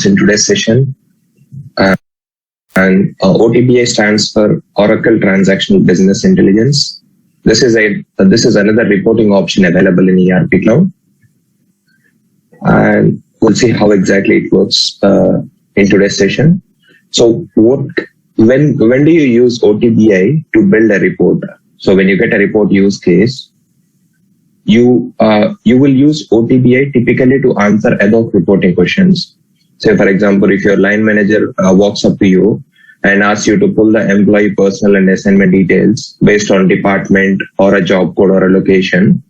in today's session. And OTBI stands for Oracle Transactional Business Intelligence. This is another reporting option available in ERP Cloud, and we'll see how exactly it works in today's session. So, when do you use OTBI to build a report? So, when you get a report use case, you will use OTBI typically to answer ad hoc reporting questions. Say, for example, if your line manager walks up to you and asks you to pull the employee personal and assignment details based on department or a job code or a location,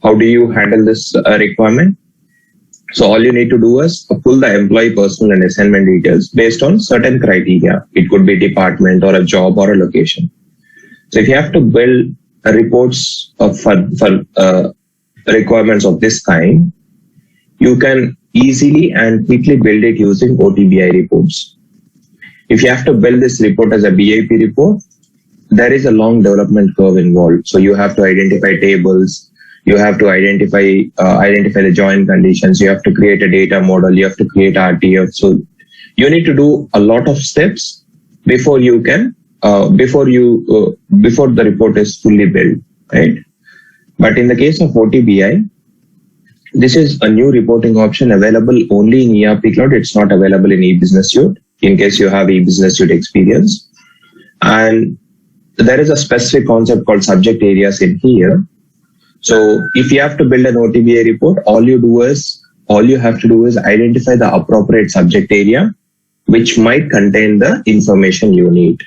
how do you handle this requirement? So all you need to do is pull the employee personal and assignment details based on certain criteria. It could be department or a job or a location. So if you have to build reports for requirements of this kind, you can easily and quickly build it using OTBI reports. If you have to build this report as a BIP report, there is a long development curve involved. So you have to identify tables, you have to identify the join conditions, you have to create a data model, you have to create RTF. So you need to do a lot of steps before you can before the report is fully built, right? But in the case of OTBI, this is a new reporting option available only in ERP Cloud. It's not available in eBusiness Suite in case you have eBusiness Suite experience. And there is a specific concept called subject areas in here. So if you have to build an OTBI report, all you have to do is identify the appropriate subject area, which might contain the information you need.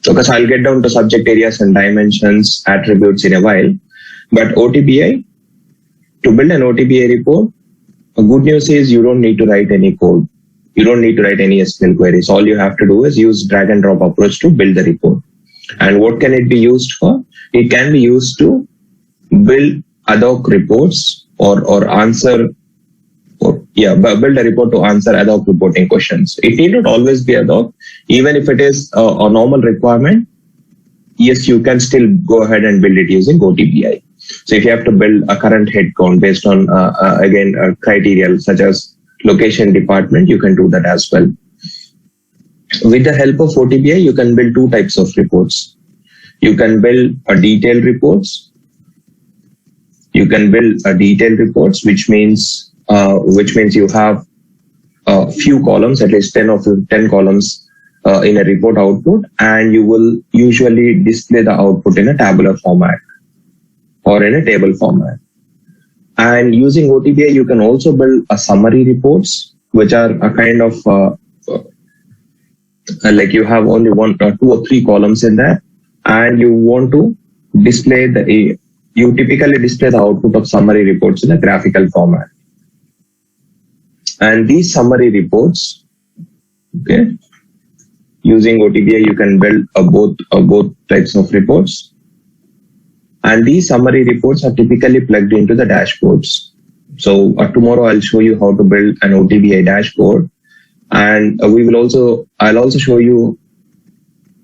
So, because I'll get down to subject areas and dimensions, attributes in a while, but OTBI, to build an OTBI report, the good news is you don't need to write any code. You don't need to write any SQL queries. All you have to do is use drag and drop approach to build the report. And what can it be used for? It can be used to build ad hoc reports or build a report to answer ad hoc reporting questions. It need not always be ad hoc. Even if it is a normal requirement, yes, you can still go ahead and build it using OTBI. So if you have to build a current headcount based on, criteria such as location, department, you can do that as well. With the help of OTBI, you can build two types of reports. You can build a detailed reports. Which means you have a few columns, at least 10 columns in a report output, and you will usually display the output in a tabular format or in a table format. And using OTBI, you can also build a summary reports, which are a kind of like you have only 2 or 3 columns in there, and you want to you typically display the output of summary reports in a graphical format. And these summary reports, okay, using OTBI, you can build both types of reports. And these summary reports are typically plugged into the dashboards. So tomorrow I'll show you how to build an OTBI dashboard, and I'll also show you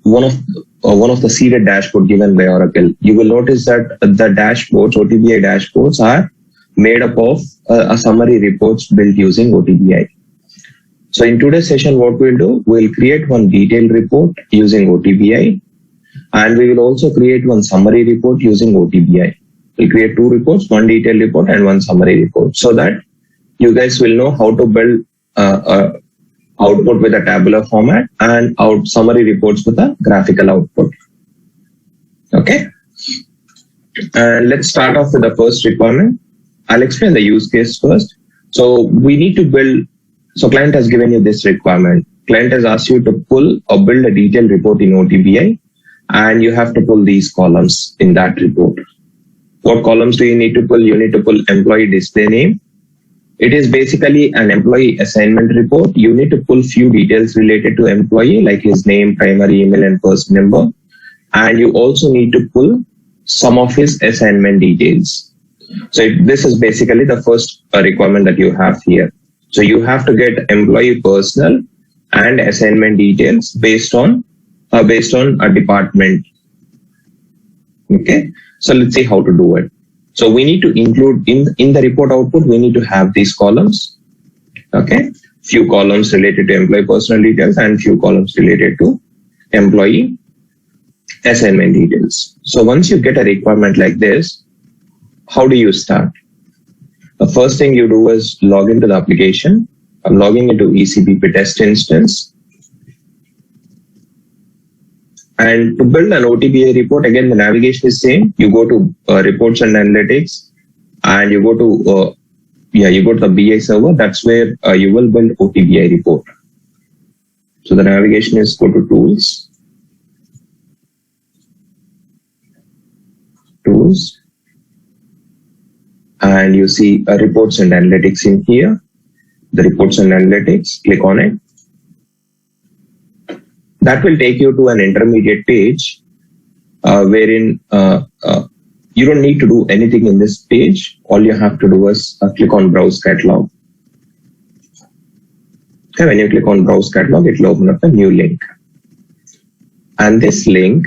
one of the seeded dashboard given by Oracle. You will notice that the dashboards, OTBI dashboards, are made up of a summary reports built using OTBI. So in today's session, what we'll do, we'll create one detailed report using OTBI, and we will also create one summary report using OTBI. We'll create 2 reports, one detailed report and one summary report, so that you guys will know how to build output with a tabular format and summary reports with a graphical output. Okay. Let's start off with the first requirement. I'll explain the use case first. So we need to build. So client has given you this requirement. Client has asked you to pull or build a detailed report in OTBI, and you have to pull these columns in that report. What columns do you need to pull? You need to pull employee display name. It is basically an employee assignment report. You need to pull few details related to employee, like his name, primary email, and first number. And you also need to pull some of his assignment details. So this is basically the first requirement that you have here. So you have to get employee personal and assignment details based on a department. Okay. So let's see how to do it. So we need to include in the report output, we need to have these columns. Okay. few columns related to employee personal details, and few columns related to employee assignment details. So once you get a requirement like this, how do you start? The first thing you do is log into the application. I'm logging into ECBP test instance. And to build an OTBI report, again, the navigation is same. You go to reports and analytics, and you go to the BI server. That's where you will build OTBI report. So the navigation is go to tools, and you see reports and analytics in here. The reports and analytics, click on it. That will take you to an intermediate page wherein you don't need to do anything in this page. All you have to do is click on Browse Catalog. Okay, when you click on Browse Catalog, it will open up a new link. And this link,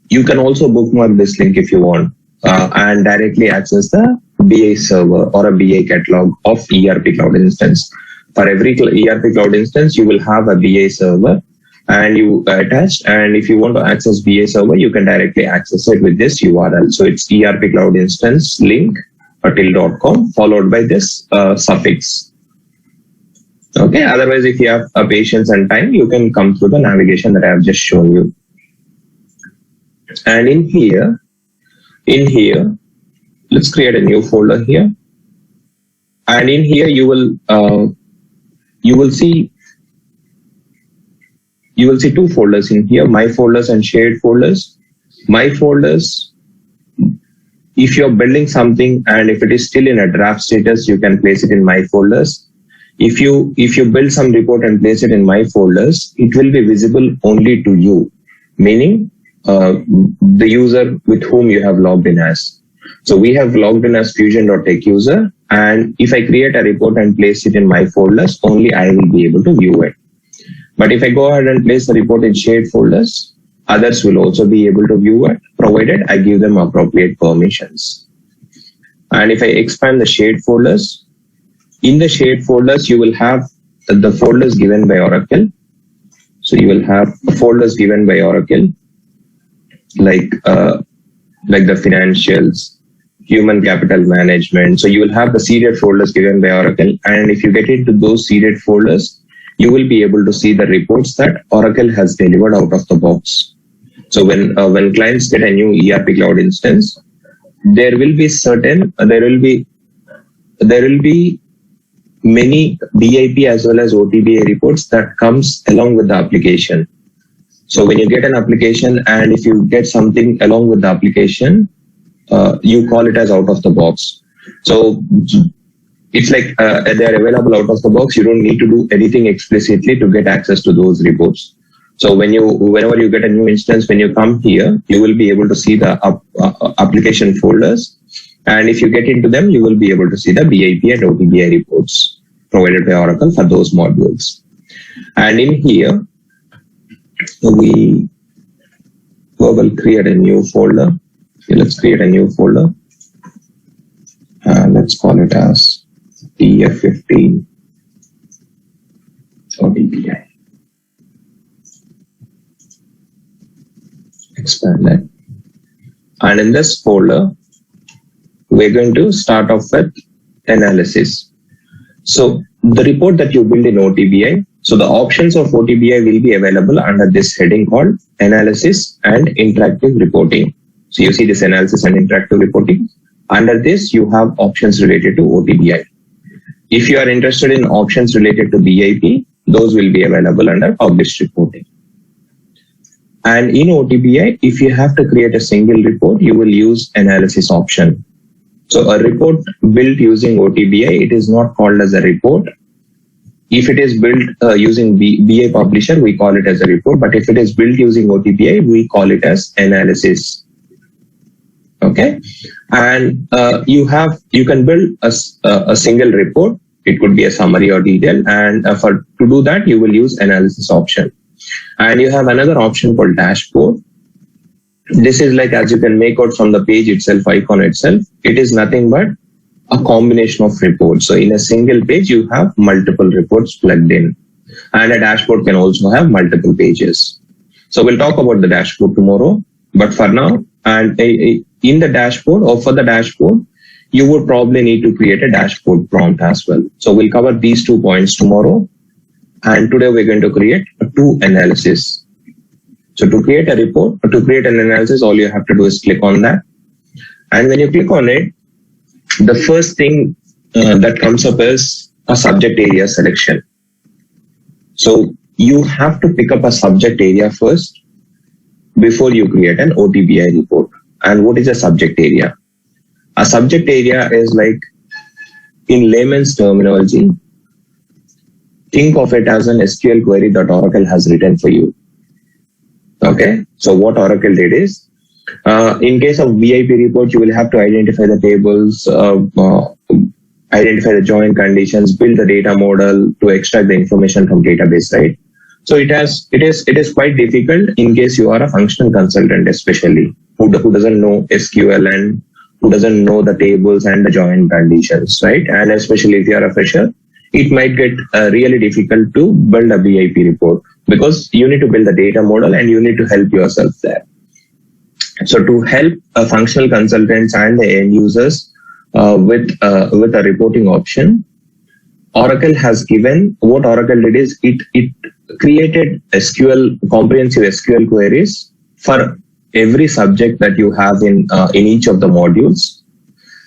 you can also bookmark this link if you want and directly access the BI server or a BI catalog of ERP Cloud instance. For every ERP Cloud instance, you will have a BI server and you attached. And if you want to access BI server, you can directly access it with this URL. So it's ERP Cloud instance link till.com followed by this suffix. Okay. Otherwise, if you have patience and time, you can come through the navigation that I have just shown you. And in here, let's create a new folder here. And in here, you will see two folders in here, my folders and shared folders. My folders, if you're building something and if it is still in a draft status, you can place it in my folders. If you build some report and place it in my folders, it will be visible only to you, meaning the user with whom you have logged in as. So we have logged in as Fusion.tech user, and if I create a report and place it in my folders, only I will be able to view it. But if I go ahead and place the report in shared folders, others will also be able to view it, provided I give them appropriate permissions. And if I expand the shared folders, in the shared folders, you will have the folders given by Oracle. So you will have folders given by Oracle, like the financials, human capital management. So you will have the seeded folders given by Oracle. And if you get into those seeded folders, you will be able to see the reports that Oracle has delivered out of the box. So when clients get a new ERP Cloud instance, there will be many BIP as well as OTBI reports that comes along with the application. So when you get an application and if you get something along with the application, you call it as out of the box. So it's like they are available out of the box. You don't need to do anything explicitly to get access to those reports. So whenever you get a new instance, when you come here, you will be able to see the application folders. And if you get into them, you will be able to see the BIP and OTBI reports provided by Oracle for those modules. And in here, we will create a new folder. Okay, let's create a new folder. Let's call it as TF15 OTBI. Expand that. And in this folder, we're going to start off with analysis. So the report that you build in OTBI, so the options of OTBI will be available under this heading called analysis and interactive reporting. So you see this analysis and interactive reporting. Under this, you have options related to OTBI. If you are interested in options related to BIP, those will be available under published reporting. And in OTBI, if you have to create a single report, you will use analysis option. So a report built using OTBI, it is not called as a report. If it is built using BI Publisher, we call it as a report. But if it is built using OTBI, we call it as analysis. Okay, and you can build a single report. It could be a summary or detail, and to do that, you will use analysis option. And you have another option called dashboard. This is like, as you can make out from the page itself, icon itself, it is nothing but a combination of reports. So in a single page, you have multiple reports plugged in, and a dashboard can also have multiple pages. So we'll talk about the dashboard tomorrow, but for now, and in the dashboard or for the dashboard, you would probably need to create a dashboard prompt as well. So we'll cover these 2 points tomorrow. And today we're going to create two analysis. So to create a report or to create an analysis, all you have to do is click on that. And when you click on it, the first thing that comes up is a subject area selection. So you have to pick up a subject area first before you create an OTBI report. And what is a subject area? A subject area is like, in layman's terminology, think of it as an SQL query that Oracle has written for you. Okay, so what Oracle did is, in case of VIP report, you will have to identify the tables, identify the join conditions, build the data model to extract the information from database, right? So it is quite difficult in case you are a functional consultant, especially who doesn't know SQL and who doesn't know the tables and the join conditions, right? And especially if you are a fresher, it might get really difficult to build a VIP report because you need to build the data model and you need to help yourself there. So to help functional consultants and the end users with a reporting option, Oracle has given, what Oracle did is it created comprehensive SQL queries for every subject that you have in each of the modules,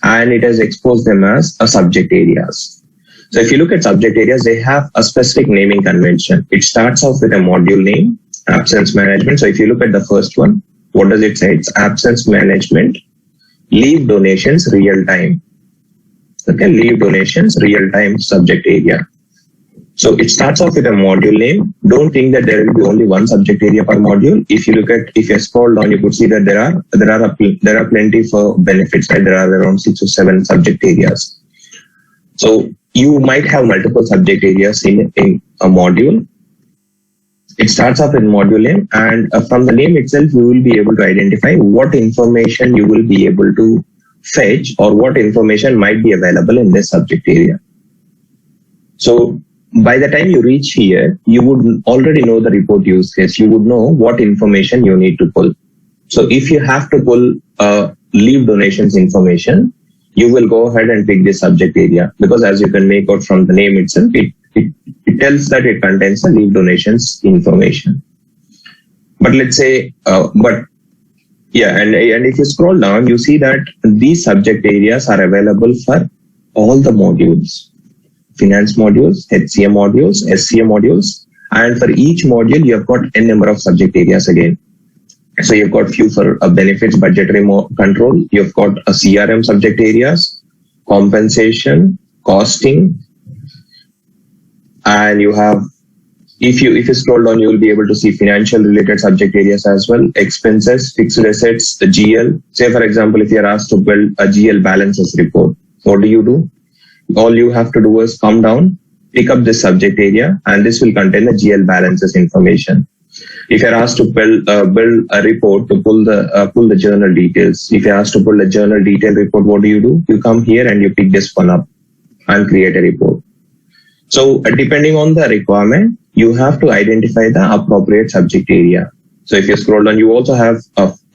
and it has exposed them as a subject areas. So if you look at subject areas, they have a specific naming convention. It starts off with a module name, absence management. So if you look at the first one, what does it say? It's absence management, leave donations, real time. Okay, leave donations, real time subject area. So it starts off with a module name. Don't think that there will be only one subject area per module. If you scroll down, you could see that there are plenty for benefits, right? There are around 6 or 7 subject areas. So you might have multiple subject areas in a module. It starts off in module name, and from the name itself, you will be able to identify what information you will be able to fetch or what information might be available in this subject area. So by the time you reach here, you would already know the report use case. You would know what information you need to pull. So if you have to pull leave donations information, you will go ahead and pick this subject area, because as you can make out from the name itself, it tells that it contains the leave donations information. But let's say, and if you scroll down, you see that these subject areas are available for all the modules, finance modules, HCM modules, SCM modules, and for each module, you have got n number of subject areas again. So you've got few for benefits, budgetary control. You've got a CRM subject areas, compensation, costing, and you have, if you scroll down, you will be able to see financial related subject areas as well, expenses, fixed assets, the GL. Say for example, if you are asked to build a GL balances report, what do? All you have to do is come down, pick up this subject area, and this will contain the GL balances information. If you're asked to build a report to pull the journal details, if you're asked to pull a journal detail report, what do? You come here and you pick this one up and create a report. So depending on the requirement, you have to identify the appropriate subject area. So if you scroll down, you also have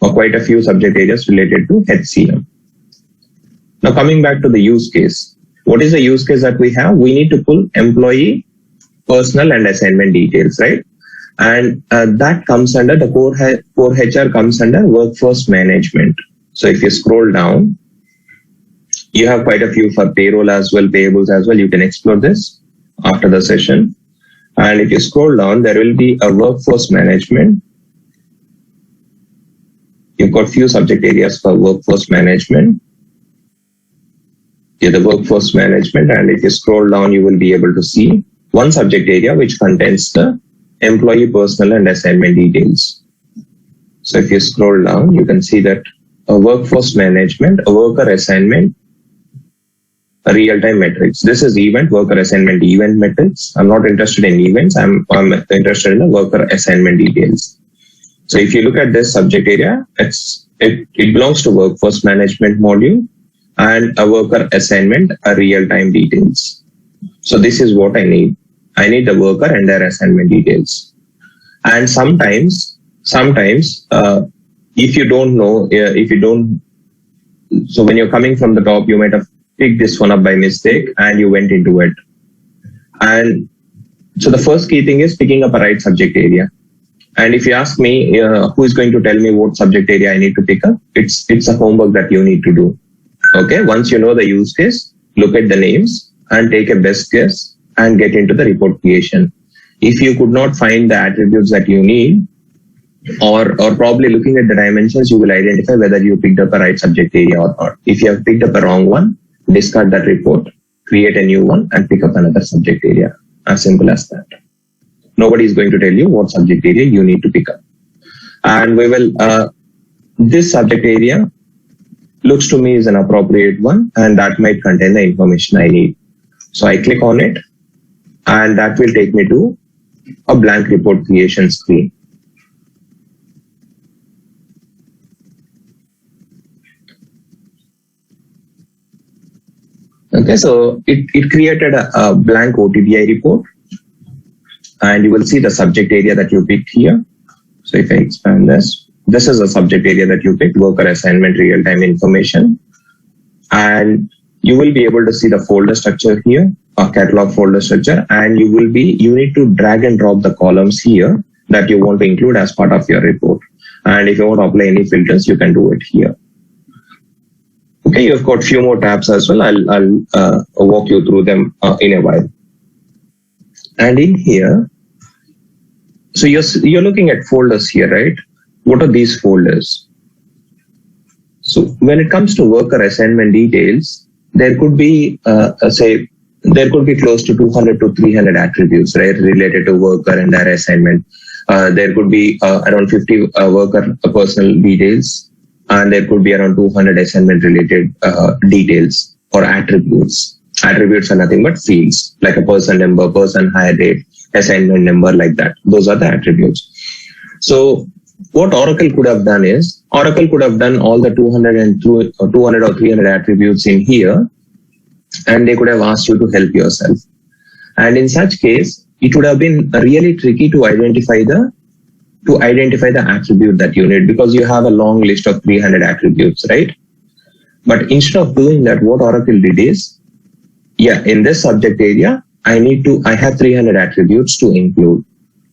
quite a few subject areas related to HCM. Now coming back to the use case. What is the use case that we have? We need to pull employee, personal and assignment details, right? And that comes under the core HR comes under workforce management. So if you scroll down, you have quite a few for payroll as well, payables as well. You can explore this after the session. And if you scroll down, there will be a workforce management. You've got few subject areas for workforce management. The workforce management, and if you scroll down, you will be able to see one subject area which contains the employee, personal and assignment details. So if you scroll down, you can see that a workforce management, a worker assignment, a real-time metrics. This is event, worker assignment, event metrics. I'm not interested in events. I'm interested in the worker assignment details. So if you look at this subject area, it belongs to workforce management module. and a worker assignment, a real-time details. So this is what I need. I need the worker and their assignment details. And sometimes, if you don't know, so when you're coming from the top, you might have picked this one up by mistake and you went into it. And so the first key thing is picking up a right subject area. And if you ask me, who is going to tell me what subject area I need to pick up? It's a homework that you need to do. Okay. Once you know the use case, look at the names and take a best guess and get into the report creation. If you could not find the attributes that you need, or probably looking at the dimensions, you will identify whether you picked up a right subject area or not. If you have picked up a wrong one, discard that report, create a new one, and pick up another subject area. As simple as that. Nobody is going to tell you what subject area you need to pick up. And we will, this subject area looks to me is an appropriate one, and that might contain the information I need. So I click on it, and that will take me to a blank report creation screen. Okay, so it created a blank OTBI report, and you will see the subject area that you picked here. So if I expand this is a subject area that you picked, worker assignment, real-time information. And you will be able to see the folder structure here, a catalog folder structure, and you need to drag and drop the columns here that you want to include as part of your report. And if you want to apply any filters, you can do it here. Okay, you've got few more tabs as well. I'll walk you through them in a while. And in here, so you're looking at folders here, right? What are these folders? So when it comes to worker assignment details, there could be, there could be close to 200 to 300 attributes, right, related to worker and their assignment. There could be around 50 worker personal details, and there could be around 200 assignment related details or attributes. Attributes are nothing but fields, like a person number, person hire date, assignment number, like that. Those are the attributes. So what Oracle could have done is, Oracle could have done all the 200 or 300 attributes in here, and they could have asked you to help yourself. And in such case, it would have been really tricky to identify the attribute that you need, because you have a long list of 300 attributes, right? But instead of doing that, what Oracle did is, in this subject area, I have 300 attributes to include.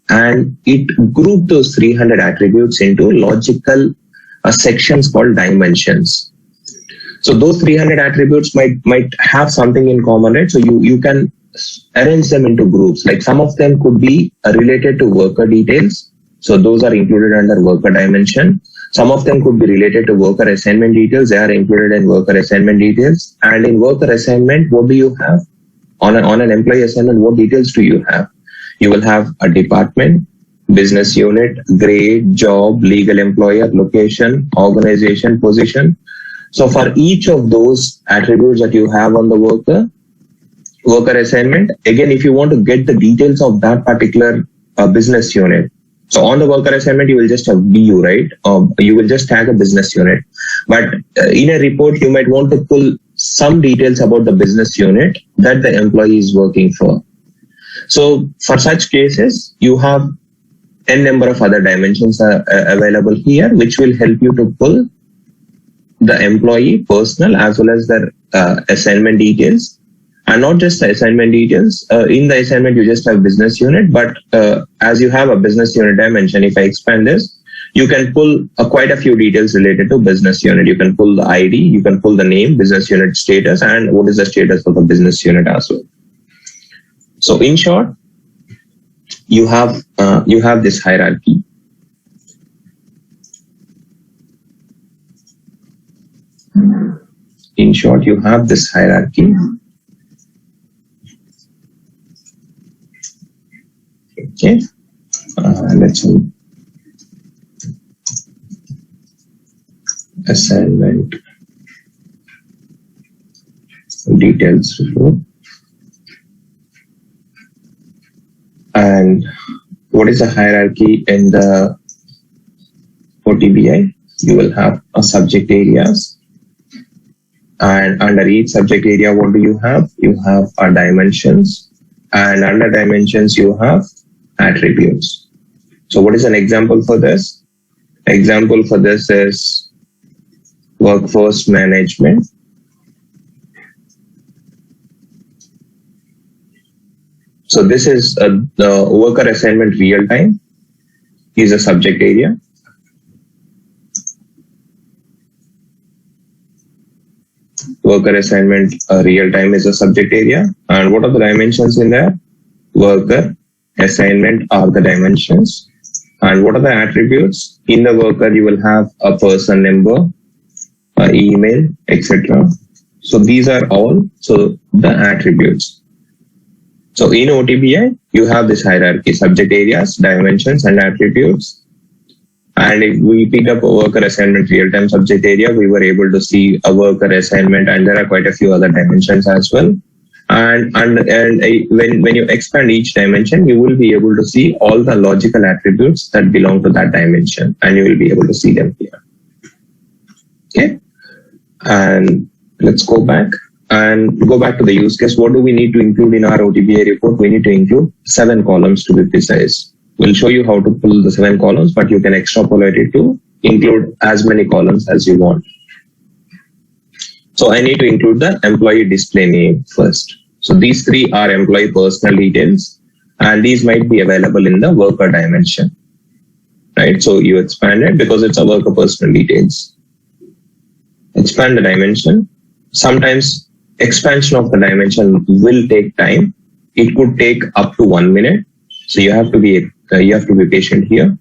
And it grouped those 300 attributes into logical sections called dimensions. So those 300 attributes might have something in common, right? So you can arrange them into groups. Like some of them could be related to worker details. So those are included under worker dimension. Some of them could be related to worker assignment details. They are included in worker assignment details. And in worker assignment, what do you have? On an employee assignment, what details do you have? You will have a department, business unit, grade, job, legal employer, location, organization, position. So for each of those attributes that you have on the worker assignment, again, if you want to get the details of that particular business unit, so on the worker assignment, you will just have BU, right? You will just tag a business unit. But in a report, you might want to pull some details about the business unit that the employee is working for. So for such cases, you have n number of other dimensions available here, which will help you to pull the employee personal as well as their assignment details. And not just the assignment details. In the assignment, you just have business unit, but as you have a business unit dimension, if I expand this, you can pull quite a few details related to business unit. You can pull the ID, you can pull the name, business unit status, and what is the status of the business unit as well. So in short, you have this hierarchy. In short, you have this hierarchy. Okay, let's see. Assignment details report. And what is the hierarchy in the OTBI? You will have a subject areas, And under each subject area, what do you have? You have dimensions, and under dimensions, you have attributes. So what is an example for this? Example for this is workforce management. So this is the worker assignment real time is a subject area. Worker assignment real time is a subject area. And what are the dimensions in there? Worker assignment are the dimensions. And what are the attributes? In the worker, you will have a person number, email, etc. So these are all the attributes. So in OTBI, you have this hierarchy: subject areas, dimensions, and attributes. And if we picked up a worker assignment real-time subject area, we were able to see a worker assignment, and there are quite a few other dimensions as well. And when you expand each dimension, you will be able to see all the logical attributes that belong to that dimension, and you will be able to see them here. Okay. And let's go back to the use case. What do we need to include in our OTBI report? We need to include 7 columns to be precise. We'll show you how to pull the 7 columns, but you can extrapolate it to include as many columns as you want. So I need to include the employee display name first. So these 3 are employee personal details, and these might be available in the worker dimension, right? So you expand it because it's a worker personal details. Expand the dimension. Sometimes expansion of the dimension will take time. It could take up to 1 minute. So you have to be patient here.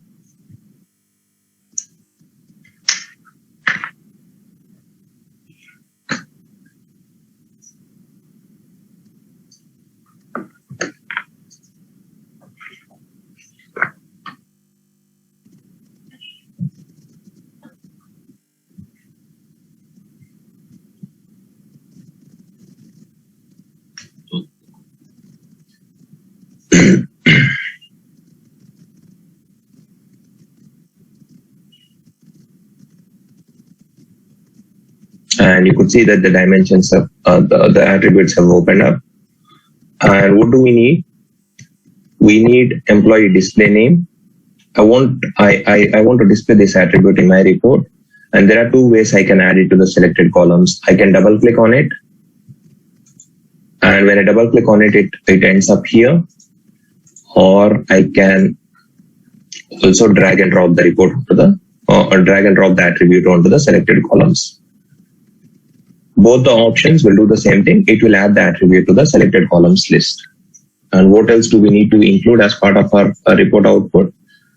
And you could see that the dimensions of the attributes have opened up. And what do we need? We need employee display name. I want to display this attribute in my report, and there are 2 ways I can add it to the selected columns. I can double click on it, and when I double click on it, it ends up here. Or I can also drag and drop the report to the or drag and drop the attribute onto the selected columns. Both the options will do the same thing. It will add the attribute to the selected columns list. And what else do we need to include as part of our report output?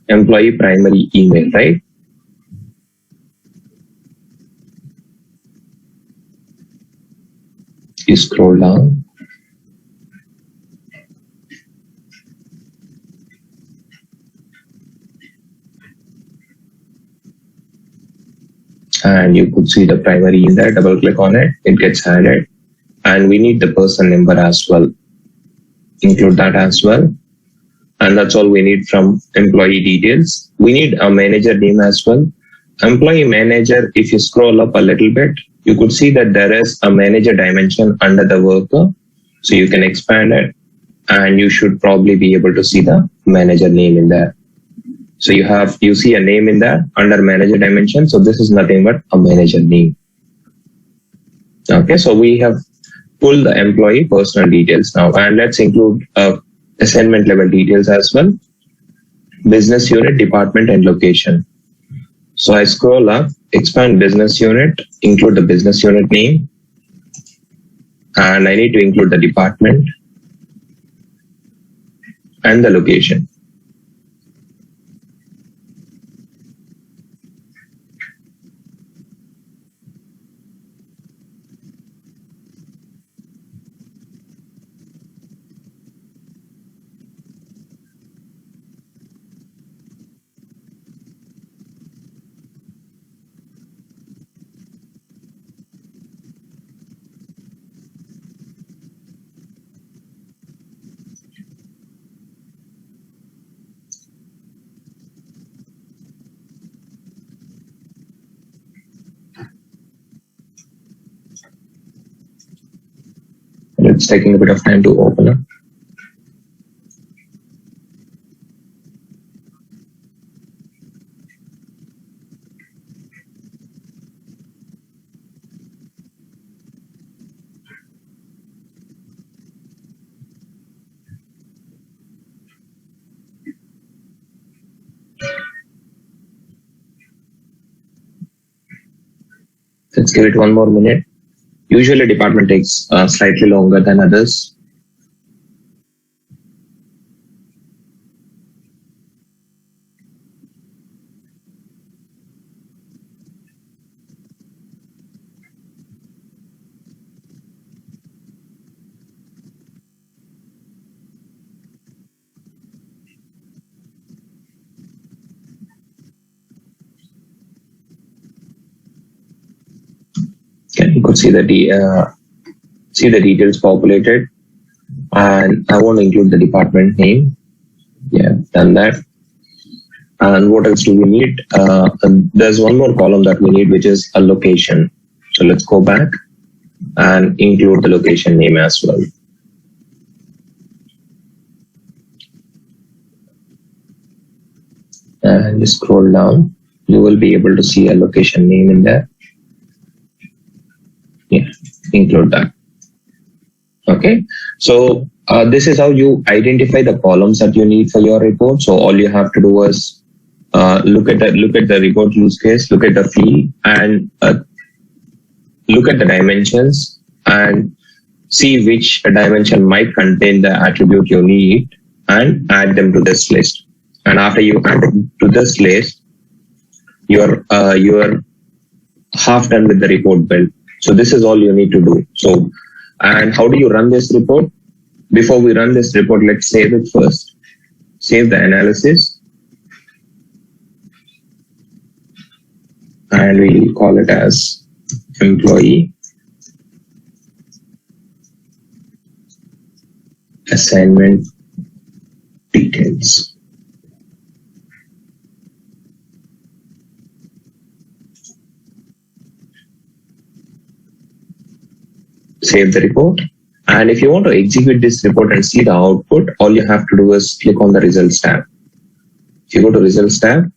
Employee primary email, right? You scroll down. And you could see the primary in there. Double click on it, it gets added. And we need the person number as well. Include that as well. And that's all we need from employee details. We need a manager name as well. Employee manager, if you scroll up a little bit, you could see that there is a manager dimension under the worker. So you can expand it, and you should probably be able to see the manager name in there. So you see a name in there under manager dimension. So this is nothing but a manager name. Okay, so we have pulled the employee personal details now, and let's include assignment level details as well. Business unit, department, and location. So I scroll up, expand business unit, include the business unit name, and I need to include the department and the location. It's taking a bit of time to open up. Let's give it one more minute. Usually department takes slightly longer than others. Okay, you could see the details populated, and I want to include the department name. Yeah, done that. And what else do we need? And there's one more column that we need, which is a location. So let's go back and include the location name as well. And just scroll down. You will be able to see a location name in there. Yeah, include that. Okay, so this is how you identify the columns that you need for your report. So all you have to do is look at the report use case, look at the field, and look at the dimensions and see which dimension might contain the attribute you need and add them to this list. And after you add them to this list, you're half done with the report build. So this is all you need to do. So, and how do you run this report? Before we run this report, let's save it first. Save the analysis. And we'll call it as employee assignment details. Save the report. And if you want to execute this report and see the output, all you have to do is click on the results tab. If you go to results tab,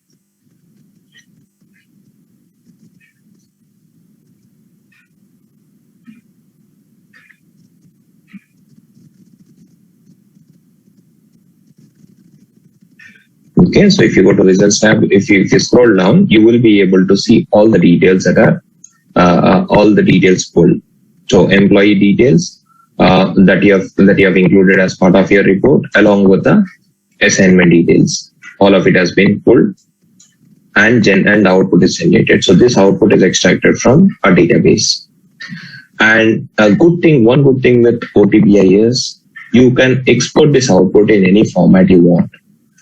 okay, so if you go to results tab, if you scroll down, you will be able to see all the details that are all the details pulled. So employee details that you have included as part of your report, along with the assignment details. All of it has been pulled, and the output is generated. So this output is extracted from a database. And one good thing with OTBI is you can export this output in any format you want.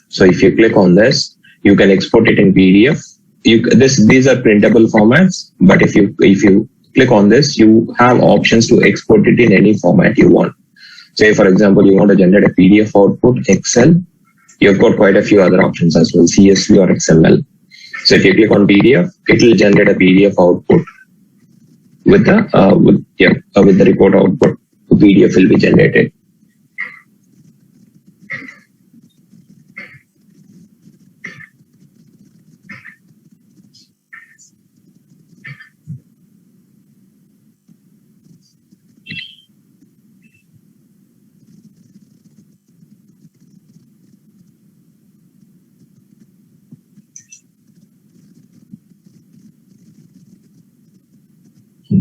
So if you click on this, you can export it in PDF. These are printable formats, but if you click on this, you have options to export it in any format you want. Say, for example, you want to generate a PDF output, Excel. You've got quite a few other options as well, CSV or XML. So if you click on PDF, it will generate a PDF output with the report output. The PDF will be generated.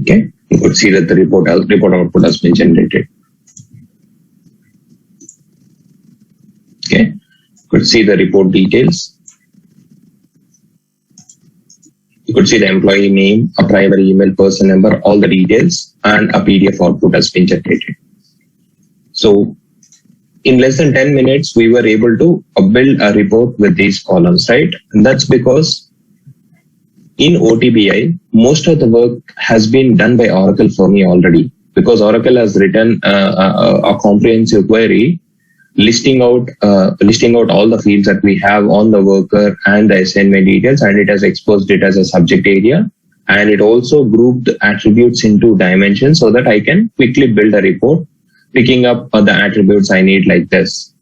Okay, you could see that the report output has been generated. Okay, you could see the report details. You could see the employee name, a primary email, person number, all the details, and a PDF output has been generated. So in less than 10 minutes, we were able to build a report with these columns, right? And that's because in OTBI, most of the work has been done by Oracle for me already, because Oracle has written a comprehensive query listing out all the fields that we have on the worker and the assignment details, and it has exposed it as a subject area, and it also grouped attributes into dimensions so that I can quickly build a report picking up the attributes I need like this.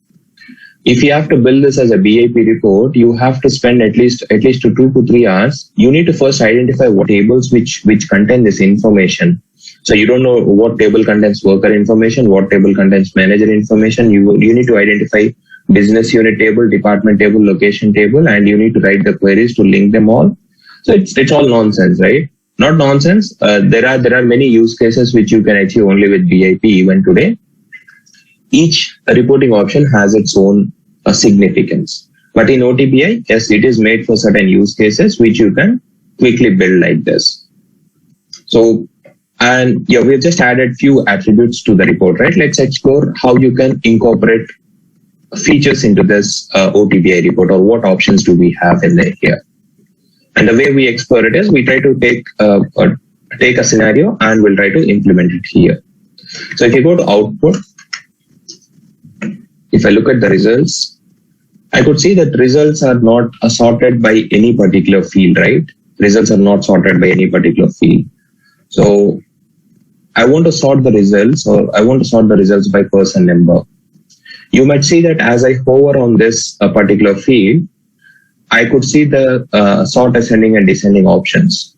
If you have to build this as a BIP report, you have to spend at least 2 to 3 hours. You need to first identify what tables which contain this information. So you don't know what table contains worker information, what table contains manager information. You need to identify business unit table, department table, location table, and you need to write the queries to link them all. So it's all nonsense, right? Not nonsense. There are many use cases which you can achieve only with BIP even today. Each reporting option has its own significance. But in OTBI, yes, it is made for certain use cases which you can quickly build like this. So, and yeah, we've just added few attributes to the report, right? Let's explore how you can incorporate features into this OTBI report, or what options do we have in there here. And the way we explore it is we try to take a scenario and we'll try to implement it here. So if you go to output, if I look at the results, I could see that results are not sorted by any particular field, right? Results are not sorted by any particular field. So I want to sort the results, or I want to sort the results by person number. You might see that as I hover on this particular field, I could see the sort ascending and descending options.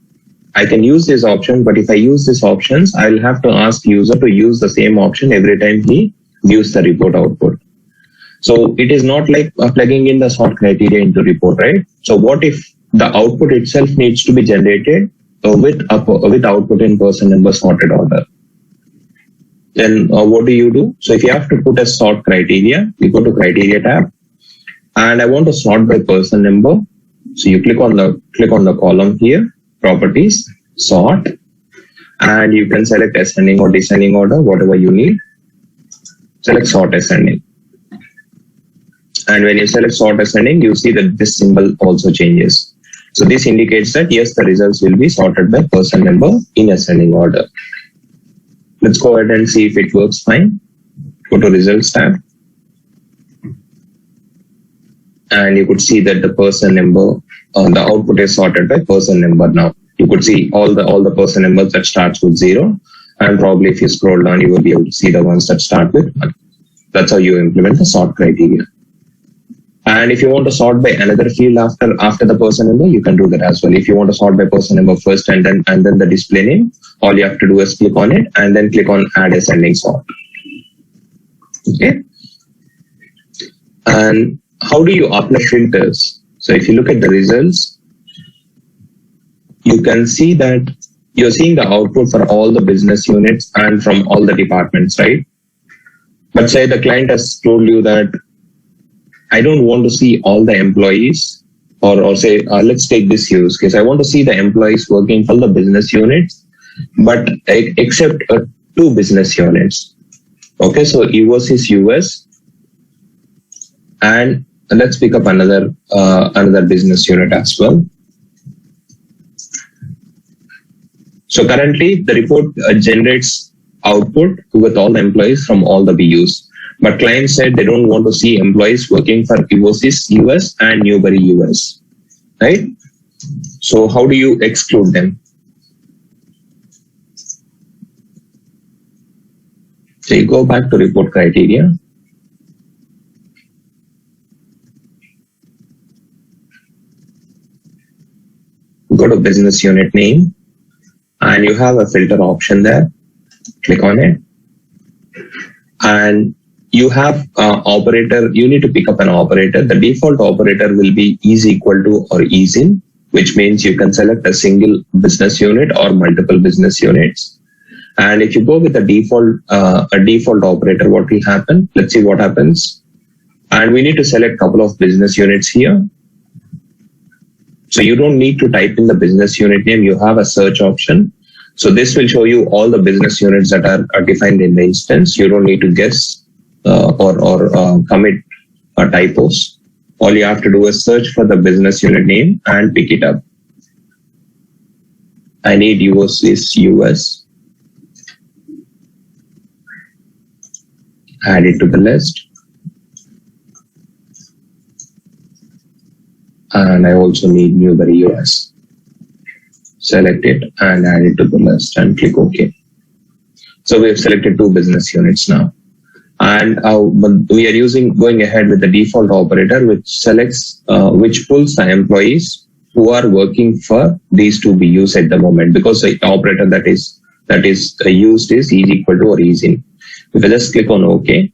I can use this option, but if I use these options, I'll have to ask user to use the same option every time he views the report output. So it is not like plugging in the sort criteria into report, right? So what if the output itself needs to be generated with output in person number sorted order? Then what do? So if you have to put a sort criteria, you go to criteria tab, and I want to sort by person number. So you click on the column here, properties, sort, and you can select ascending or descending order, whatever you need. Select sort ascending. And when you select sort ascending, you see that this symbol also changes. So this indicates that yes, the results will be sorted by person number in ascending order. Let's go ahead and see if it works fine. Go to results tab. And you could see that the person number, the output is sorted by person number now. You could see all the person numbers that starts with 0. And probably if you scroll down, you will be able to see the ones that start with 1. That's how you implement the sort criteria. And if you want to sort by another field after the person number, you can do that as well. If you want to sort by person number first and then the display name, all you have to do is click on it and then click on add ascending sort. Okay. And how do you apply filters? So if you look at the results, you can see that you're seeing the output for all the business units and from all the departments, right? But say the client has told you that I don't want to see all the employees, or say, let's take this use case. I want to see the employees working for the business units, but except 2 business units. Okay, so US is US, and let's pick up another business unit as well. So currently the report generates output with all the employees from all the BUs. But client said they don't want to see employees working for Evosys US and Newbury US, right? So how do you exclude them? So you go back to report criteria. Go to business unit name, and you have a filter option there. Click on it. And you have operator, you need to pick up an operator. The default operator will be is equal to or is in, which means you can select a single business unit or multiple business units. And if you go with a default operator, what will happen? Let's see what happens. And we need to select a couple of business units here. So you don't need to type in the business unit name. You have a search option. So this will show you all the business units that are defined in the instance. You don't need to guess or commit typos. All you have to do is search for the business unit name and pick it up. I need Evosys US. Add it to the list. And I also need Newbury US. Select it and add it to the list and click OK. So we have selected 2 business units now. And we are going ahead with the default operator, which selects, which pulls the employees who are working for these two BUs at the moment, because the operator that is used is equal to or is in. If I just click on OK,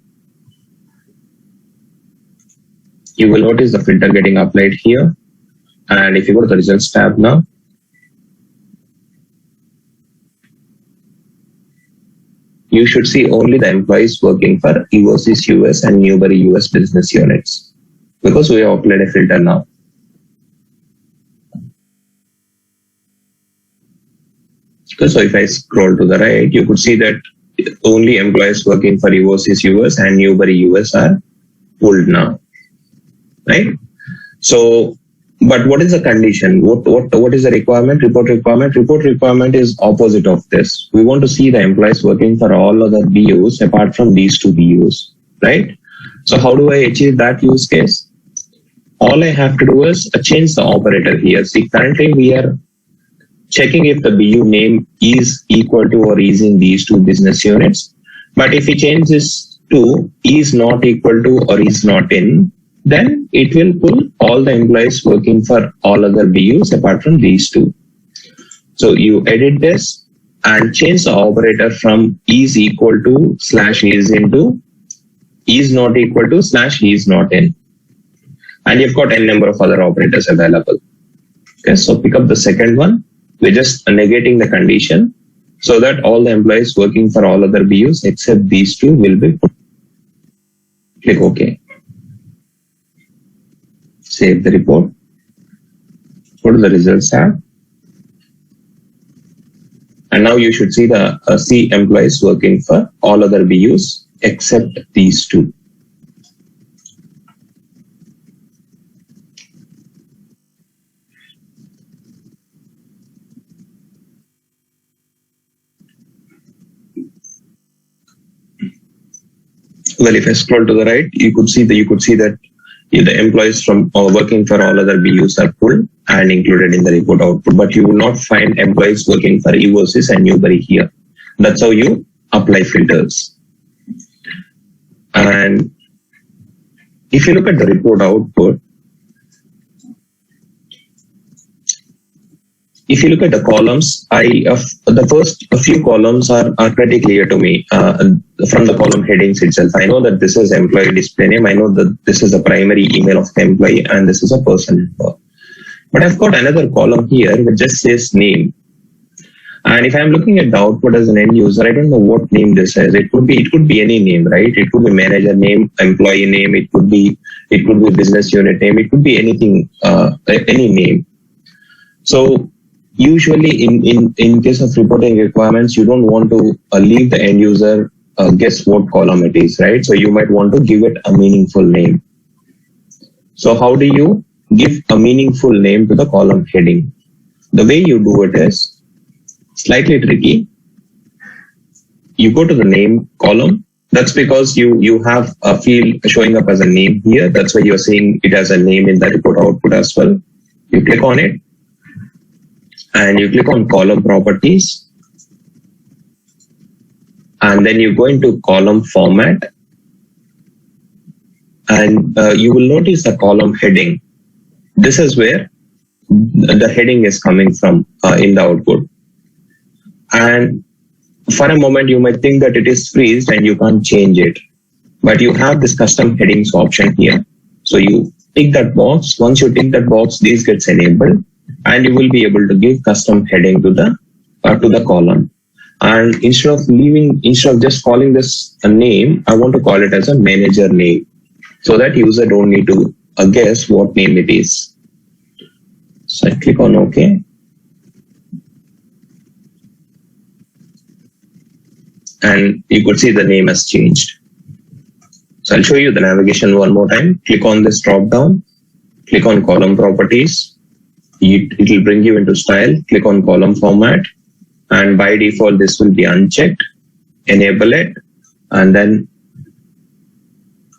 you will notice the filter getting applied here. And if you go to the results tab now, you should see only the employees working for Evosys US and Newbury US business units, because we have applied a filter now. So if I scroll to the right, you could see that only employees working for Evosys US and Newbury US are pulled now, right? So, but what is the condition? What is the requirement? Report requirement is opposite of this. We want to see the employees working for all other BUs apart from these two BUs, right? So how do I achieve that use case? All I have to do is change the operator here. See, currently we are checking if the BU name is equal to or is in these two business units. But if we change this to is not equal to or is not in, then it will pull all the employees working for all other BUs apart from these two. So you edit this and change the operator from is equal to / is into is not equal to / is not in. And you've got n number of other operators available. Okay, so pick up the second one. We're just negating the condition so that all the employees working for all other BUs except these two will be put. Click OK. Save the report. Go to the results tab. And now you should see the C employees working for all other BUs except these two. Well, if I scroll to the right, you could see that the employees from working for all other BUs are pulled and included in the report output, but you will not find employees working for Evosys and Newbury here. That's how you apply filters. And if you look at the report output, if you look at the columns, the first few columns are pretty clear to me from the column headings itself. I know that this is employee display name. I know that this is the primary email of the employee and this is a person number. But I've got another column here which just says name. And if I'm looking at the output as an end user, I don't know what name this is. It could be any name, right? It could be manager name, employee name. It could be business unit name. It could be anything, any name. So usually in case of reporting requirements, you don't want to leave the end user guess what column it is, right? So you might want to give it a meaningful name. So how do you give a meaningful name to the column heading? The way you do it is slightly tricky. You go to the name column. That's because you have a field showing up as a name here. That's why you're seeing it as a name in the report output as well. You click on it and you click on column properties. And then you go into column format and you will notice the column heading. This is where the heading is coming from in the output. And for a moment, you might think that it is freezed and you can't change it. But you have this custom headings option here. So you tick that box. Once you tick that box, this gets enabled and you will be able to give custom heading to the column. And instead of just calling this a name, I want to call it as a manager name so that user don't need to guess what name it is. So I click on OK. And you could see the name has changed. So I'll show you the navigation one more time. Click on this drop down, click on column properties. It will bring you into style. Click on column format. And by default, this will be unchecked. Enable it and then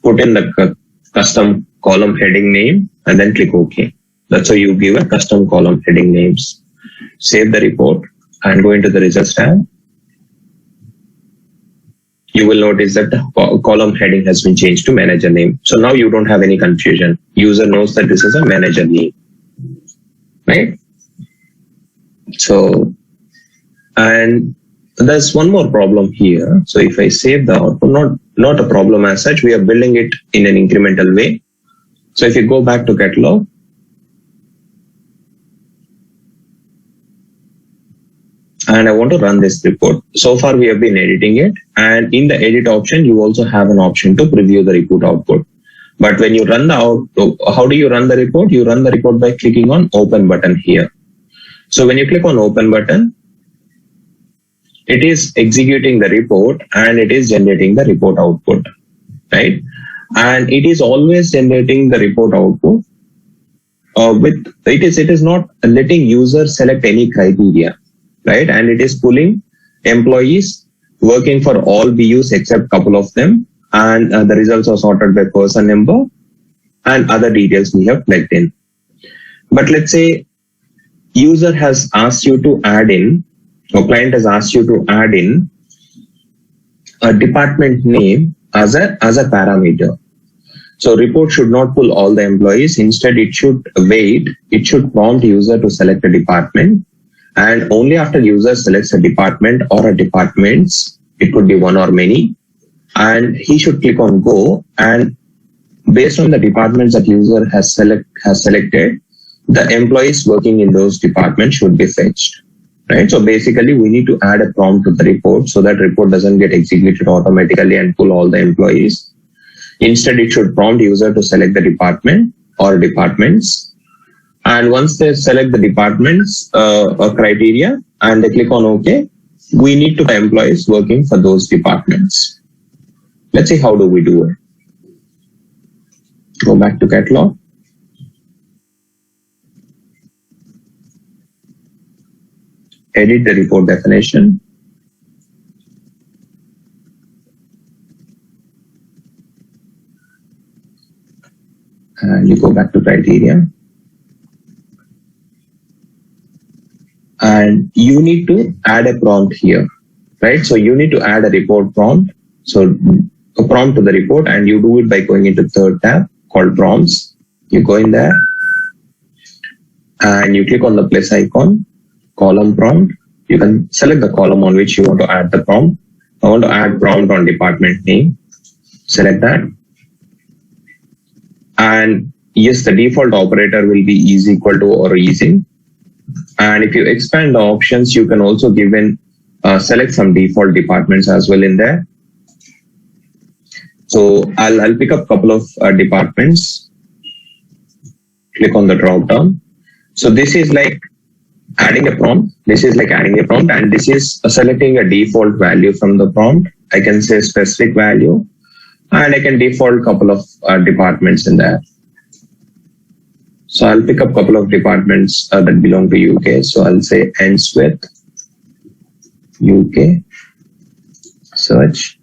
put in the custom column heading name and then click OK. That's how you give a custom column heading names. Save the report and go into the results tab. you will notice that the column heading has been changed to manager name. So now you don't have any confusion. User knows that this is a manager name, right? So, and there's one more problem here. So if I save the output, not a problem as such, we are building it in an incremental way. So if you go back to catalog, and I want to run this report. So far we have been editing it, and in the edit option, you also have an option to preview the report output. But when you run the output, how do you run the report? You run the report by clicking on open button here. So when you click on open button, it is executing the report and it is generating the report output, right? And it is always generating the report output it is not letting user select any criteria, right? And it is pulling employees working for all BUs except couple of them, and the results are sorted by person number and other details we have plugged in. But let's say user has asked you to add in, or client has asked you to add in a department name as a parameter. So report should not pull all the employees. Instead, it should wait. It should prompt user to select a department. And only after user selects a department or a departments, it could be one or many, and he should click on go. And based on the departments that user has selected, the employees working in those departments should be fetched, right? So basically, we need to add a prompt to the report so that report doesn't get executed automatically and pull all the employees. Instead, it should prompt user to select the department or departments. And once they select the departments or criteria and they click on OK, we need to have employees working for those departments. Let's see how do we do it. Go back to catalog. Edit the report definition. And you go back to criteria. And you need to add a prompt here, right? So you need to add a report prompt. So a prompt to the report, and you do it by going into third tab called prompts. You go in there and you click on the plus icon, column prompt. You can select the column on which you want to add the prompt. I want to add prompt on department name. Select that. And yes, the default operator will be is equal to or is in. And if you expand the options, you can also give in select some default departments as well in there. So I'll pick up a couple of departments. Click on the drop down. So this is like adding a prompt. This is like adding a prompt, and this is selecting a default value from the prompt. I can say specific value, and I can default a couple of departments in there. So I'll pick up a couple of departments that belong to UK. So I'll say ends with UK, search.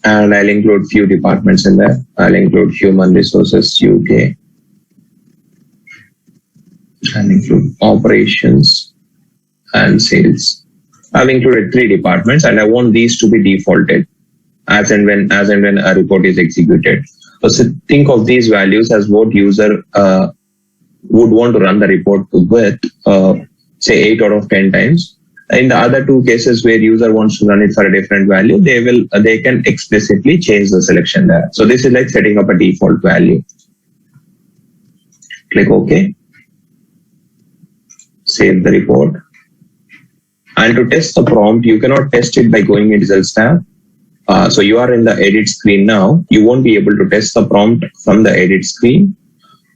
And I'll include few departments in there. I'll include human resources UK. I'll include operations and sales. I've included 3 departments, and I want these to be defaulted as and when a report is executed. So think of these values as what user would want to run the report with, say 8 out of 10 times. In the other 2 cases where user wants to run it for a different value, they can explicitly change the selection there. So this is like setting up a default value. Click OK. Save the report. And to test the prompt, you cannot test it by going in results tab. So you are in the edit screen now. You won't be able to test the prompt from the edit screen.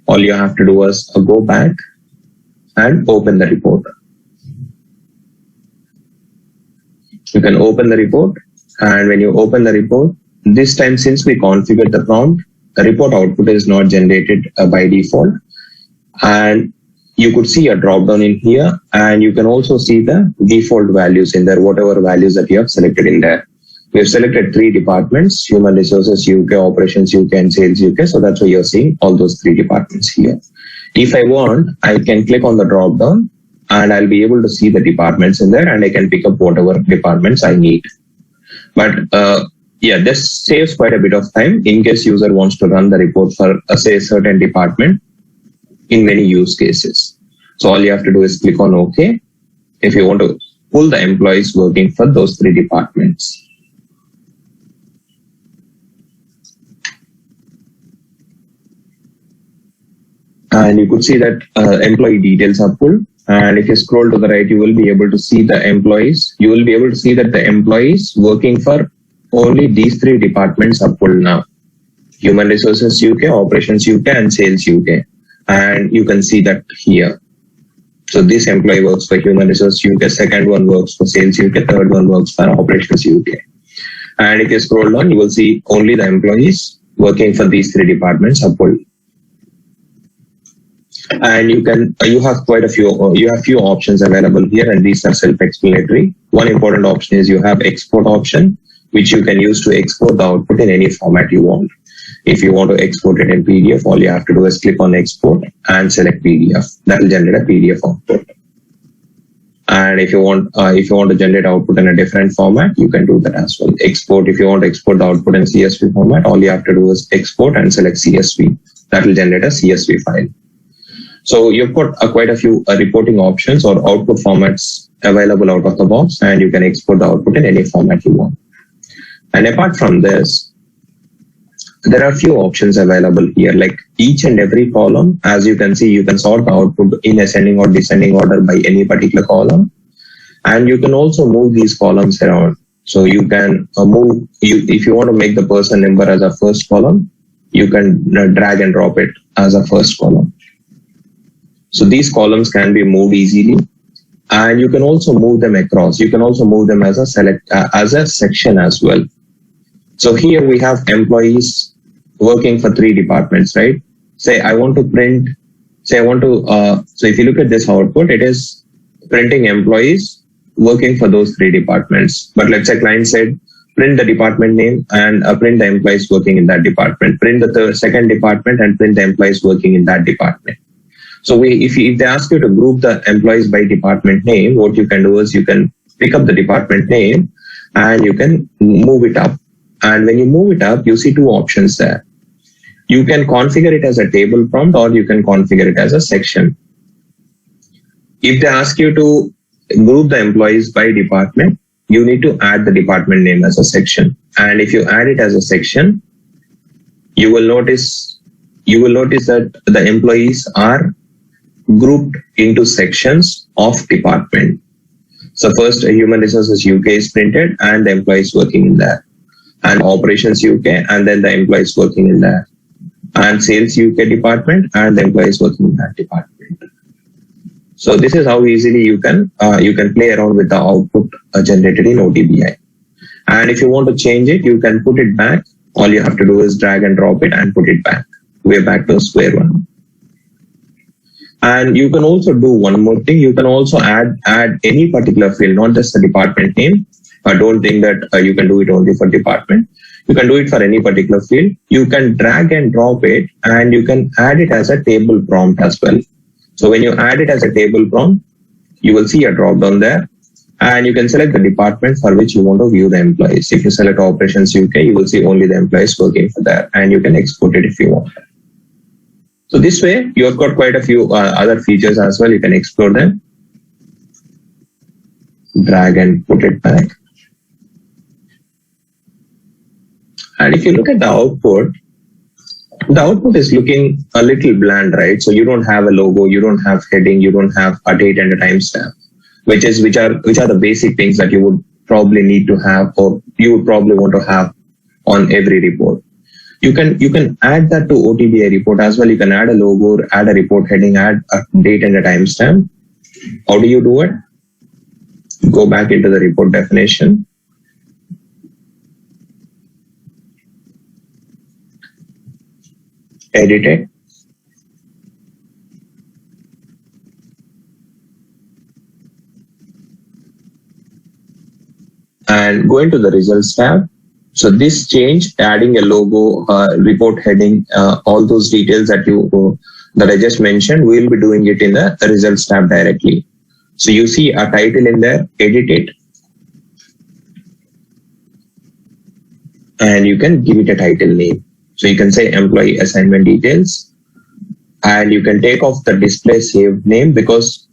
All you have to do is go back and open the report. You can open the report, and when you open the report, this time since we configured the prompt, the report output is not generated by default. And you could see a drop down in here, and you can also see the default values in there, whatever values that you have selected in there. We've selected three departments: Human Resources UK, Operations UK, and Sales UK. So that's why you're seeing all those three departments here. If I want, I can click on the drop down and I'll be able to see the departments in there, and I can pick up whatever departments I need. But yeah, this saves quite a bit of time in case user wants to run the report for say a certain department in many use cases. So all you have to do is click on OK if you want to pull the employees working for those three departments. And you could see that employee details are pulled. And if you scroll to the right, you will be able to see the employees. You will be able to see that the employees working for only these three departments are pulled now: Human Resources UK, Operations UK, and Sales UK. And you can see that here. So this employee works for Human Resources UK, second one works for Sales UK, third one works for Operations UK. And if you scroll down, you will see only the employees working for these three departments are pulled. And you have quite a few options available here, and these are self-explanatory. One important option is you have export option, which you can use to export the output in any format you want. If you want to export it in PDF, all you have to do is click on export and select PDF. That will generate a PDF output. And if you want to generate output in a different format, you can do that as well. Export, if you want to export the output in CSV format, all you have to do is export and select CSV. That will generate a CSV file. So you've got quite a few reporting options or output formats available out of the box, and you can export the output in any format you want. And apart from this, there are a few options available here, like each and every column. As you can see, you can sort the output in ascending or descending order by any particular column. And you can also move these columns around. So you can if you want to make the person number as a first column, you can drag and drop it as a first column. So these columns can be moved easily, and you can also move them across. You can also move them as a section as well. So here we have employees working for three departments, right? So if you look at this output, it is printing employees working for those three departments. But let's say client said, print the department name and print the employees working in that department. Print the second department and print the employees working in that department. So if they ask you to group the employees by department name, what you can do is you can pick up the department name and you can move it up. And when you move it up, you see two options there. You can configure it as a table prompt, or you can configure it as a section. If they ask you to group the employees by department, you need to add the department name as a section. And if you add it as a section, you will notice that the employees are grouped into sections of department. So first, Human Resources UK is printed and the employees working in there, and Operations UK, and then the employees working in there, and Sales UK department and the employees working in that department. So this is how easily you can play around with the output generated in OTBI. And if you want to change it, you can put it back. All you have to do is drag and drop it and put it back. We're back to square one. And you can also do one more thing. You can also add any particular field, not just the department name. I don't think that you can do it only for department. You can do it for any particular field. You can drag and drop it, and you can add it as a table prompt as well. So when you add it as a table prompt, you will see a drop down there, and you can select the department for which you want to view the employees. If you select Operations UK, you will see only the employees working for that, and you can export it if you want. So this way, you have got quite a few other features as well. You can explore them. Drag and put it back. And if you look at the output is looking a little bland, right? So you don't have a logo, you don't have heading, you don't have a date and a timestamp, which are the basic things that you would probably need to have, or you would probably want to have on every report. You can add that to OTBI report as well. You can add a logo, add a report heading, add a date and a timestamp. How do you do it? Go back into the report definition. Edit it. And and go into the results tab. So this change, adding a logo, report heading, all those details that I just mentioned, we'll be doing it in the results tab directly. So you see a title in there, edit it, and you can give it a title name. So you can say employee assignment details, and you can take off the display saved name, because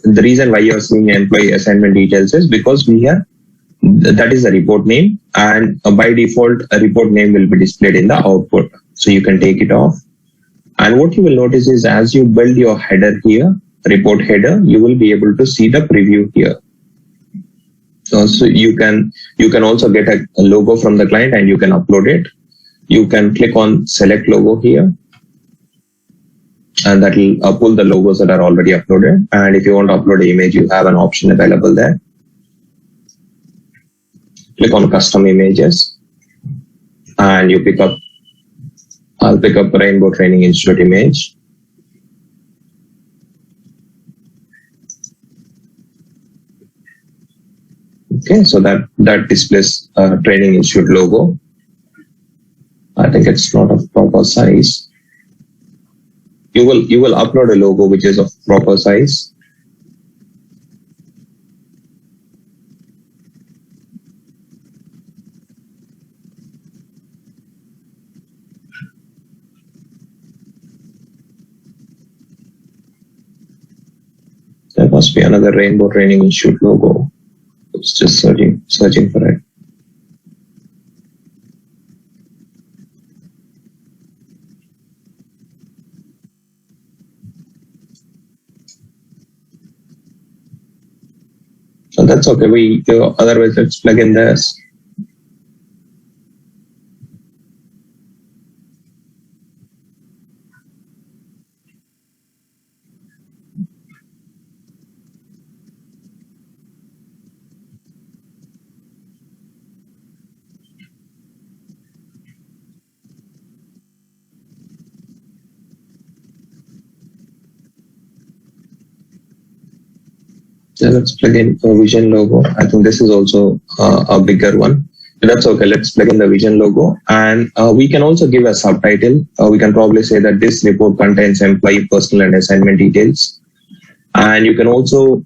the reason why you're seeing employee assignment details is because that is the report name, and by default a report name will be displayed in the output. So you can take it off. And what you will notice is as you build your header here, report header, you will be able to see the preview here. So you can also get a logo from the client and you can upload it. You can click on select logo here, and that will pull the logos that are already uploaded. And if you want to upload an image, you have an option available there. Click on custom images, and you I'll pick up Rainbow Training Institute image. Okay, so that displays Training Institute logo. I think it's not of proper size. You will upload a logo which is of proper size. There must be another Rainbow Training Institute logo. It's just searching for it. So that's okay. Otherwise let's plug in this. So let's plug in a Vision logo. I think this is also a bigger one. But that's okay. Let's plug in the Vision logo, and we can also give a subtitle. We can probably say that this report contains employee personal and assignment details. And you can also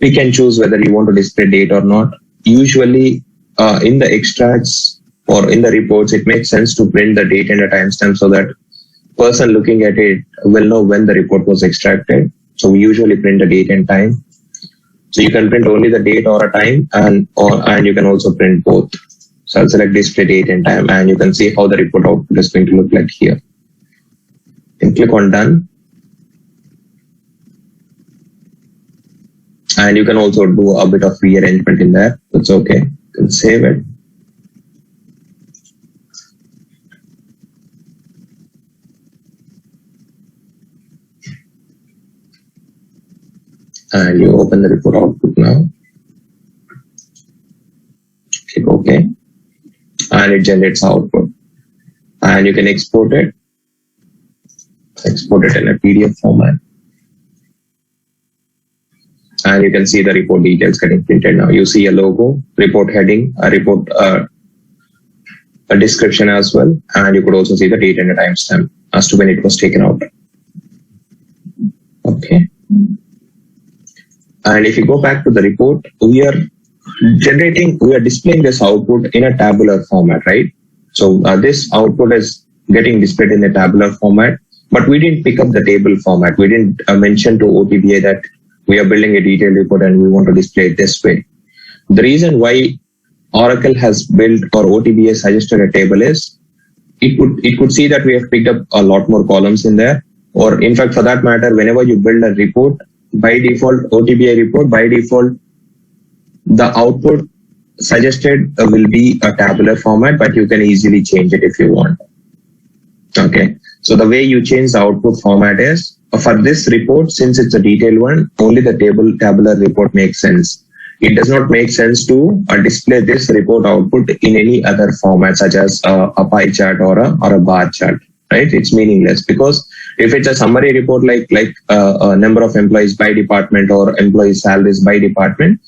pick and choose whether you want to display date or not. Usually in the extracts or in the reports, it makes sense to print the date and the timestamp so that person looking at it will know when the report was extracted. So we usually print the date and time. So you can print only the date or a time, and you can also print both. So I'll select display date and time, and you can see how the report output is going to look like here. And click on done. And you can also do a bit of rearrangement in there. That's okay. You can save it. And you open the report output now. Click OK. And it generates output. And you can export it. Export it in a PDF format. And you can see the report details getting printed now. You see a logo, report heading, a description as well. And you could also see the date and the timestamp as to when it was taken out. Okay. And if you go back to the report, we are displaying this output in a tabular format, right? So this output is getting displayed in a tabular format, but we didn't pick up the table format. We didn't mention to OTBA that we are building a detailed report and we want to display it this way. The reason why Oracle has built or OTBA suggested a table is it could see that we have picked up a lot more columns in there, or in fact, for that matter, whenever you build a report, by default, OTBA report, by default, the output suggested will be a tabular format, but you can easily change it if you want. Okay. So the way you change the output format is, for this report, since it's a detailed one, only the tabular report makes sense. It does not make sense to display this report output in any other format, such as a pie chart or a bar chart. Right? It's meaningless, because if it's a summary report like a number of employees by department or employee salaries by department,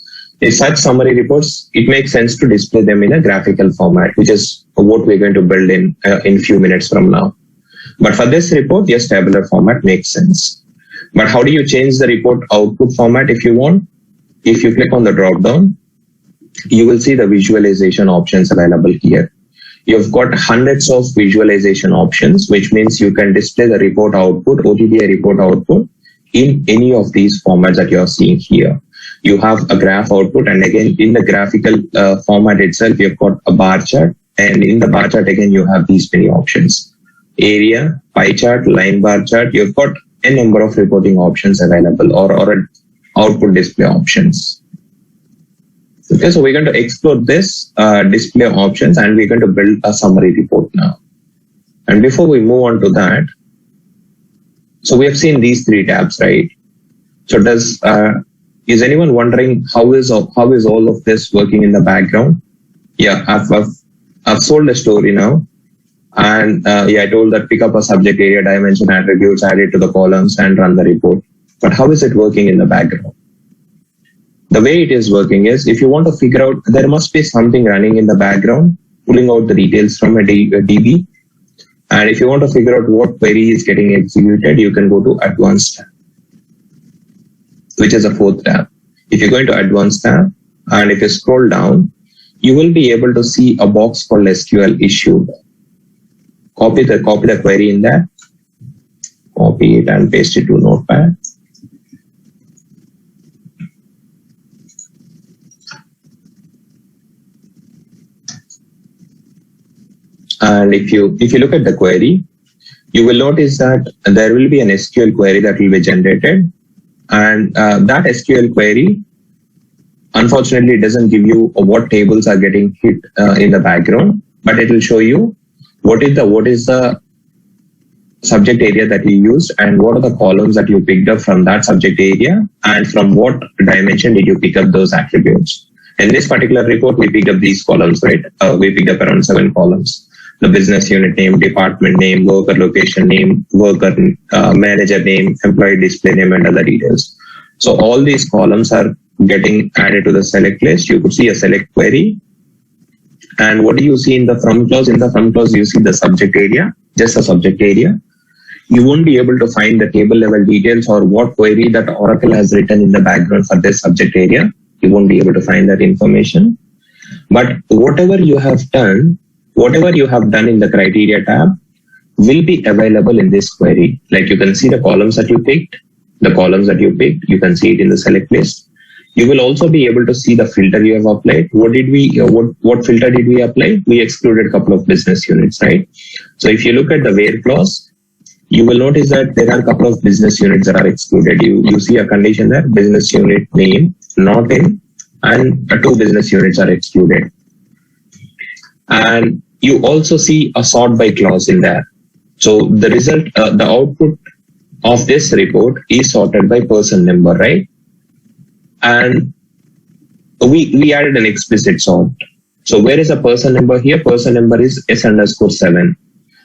In such summary reports, it makes sense to display them in a graphical format, which is what we're going to build in few minutes from now. But for this report, yes, tabular format makes sense. But how do you change the report output format if you want? If you click on the drop down, you will see the visualization options available here. You've got hundreds of visualization options, which means you can display the report output, OTBI report output, in any of these formats that you're seeing here. You have a graph output, and again, in the graphical format itself, you've got a bar chart, and in the bar chart, again, you have these many options. Area, pie chart, line bar chart, you've got a number of reporting options available, or output display options. Okay, so we're going to explore this display options, and we're going to build a summary report now. And before we move on to that, so we have seen these three tabs, right? So is anyone wondering how is all of this working in the background? Yeah, I've sold a story now, and I told that pick up a subject area, dimension, attributes, add it to the columns, and run the report. But how is it working in the background? The way it is working is, if you want to figure out, there must be something running in the background, pulling out the details from a DB. And if you want to figure out what query is getting executed, you can go to Advanced tab, which is a fourth tab. If you go into Advanced tab, and if you scroll down, you will be able to see a box called SQL issued. Copy the query in there, copy it and paste it to Notepad. And if you look at the query, you will notice that there will be an SQL query that will be generated. And that SQL query, unfortunately, it doesn't give you what tables are getting hit in the background, but it will show you what is the subject area that you used, and what are the columns that you picked up from that subject area, and from what dimension did you pick up those attributes. In this particular report, we picked up these columns, right? We picked up around 7 columns. The business unit name, department name, worker location name, worker manager name, employee display name, and other details. So all these columns are getting added to the select list. You could see a select query. And what do you see in the from clause? In the from clause, you see the subject area, just a subject area. You won't be able to find the table level details or what query that Oracle has written in the background for this subject area. You won't be able to find that information. But whatever you have done in the criteria tab will be available in this query. Like, you can see the columns that you picked, you can see it in the select list. You will also be able to see the filter you have applied. What filter did we apply? We excluded a couple of business units, right? So if you look at the where clause, you will notice that there are a couple of business units that are excluded. You see a condition there, business unit name not in, and 2 business units are excluded. And you also see a sort by clause in there. So the result, the output of this report is sorted by person number, right? And we added an explicit sort. So where is the person number here? Person number is S_7.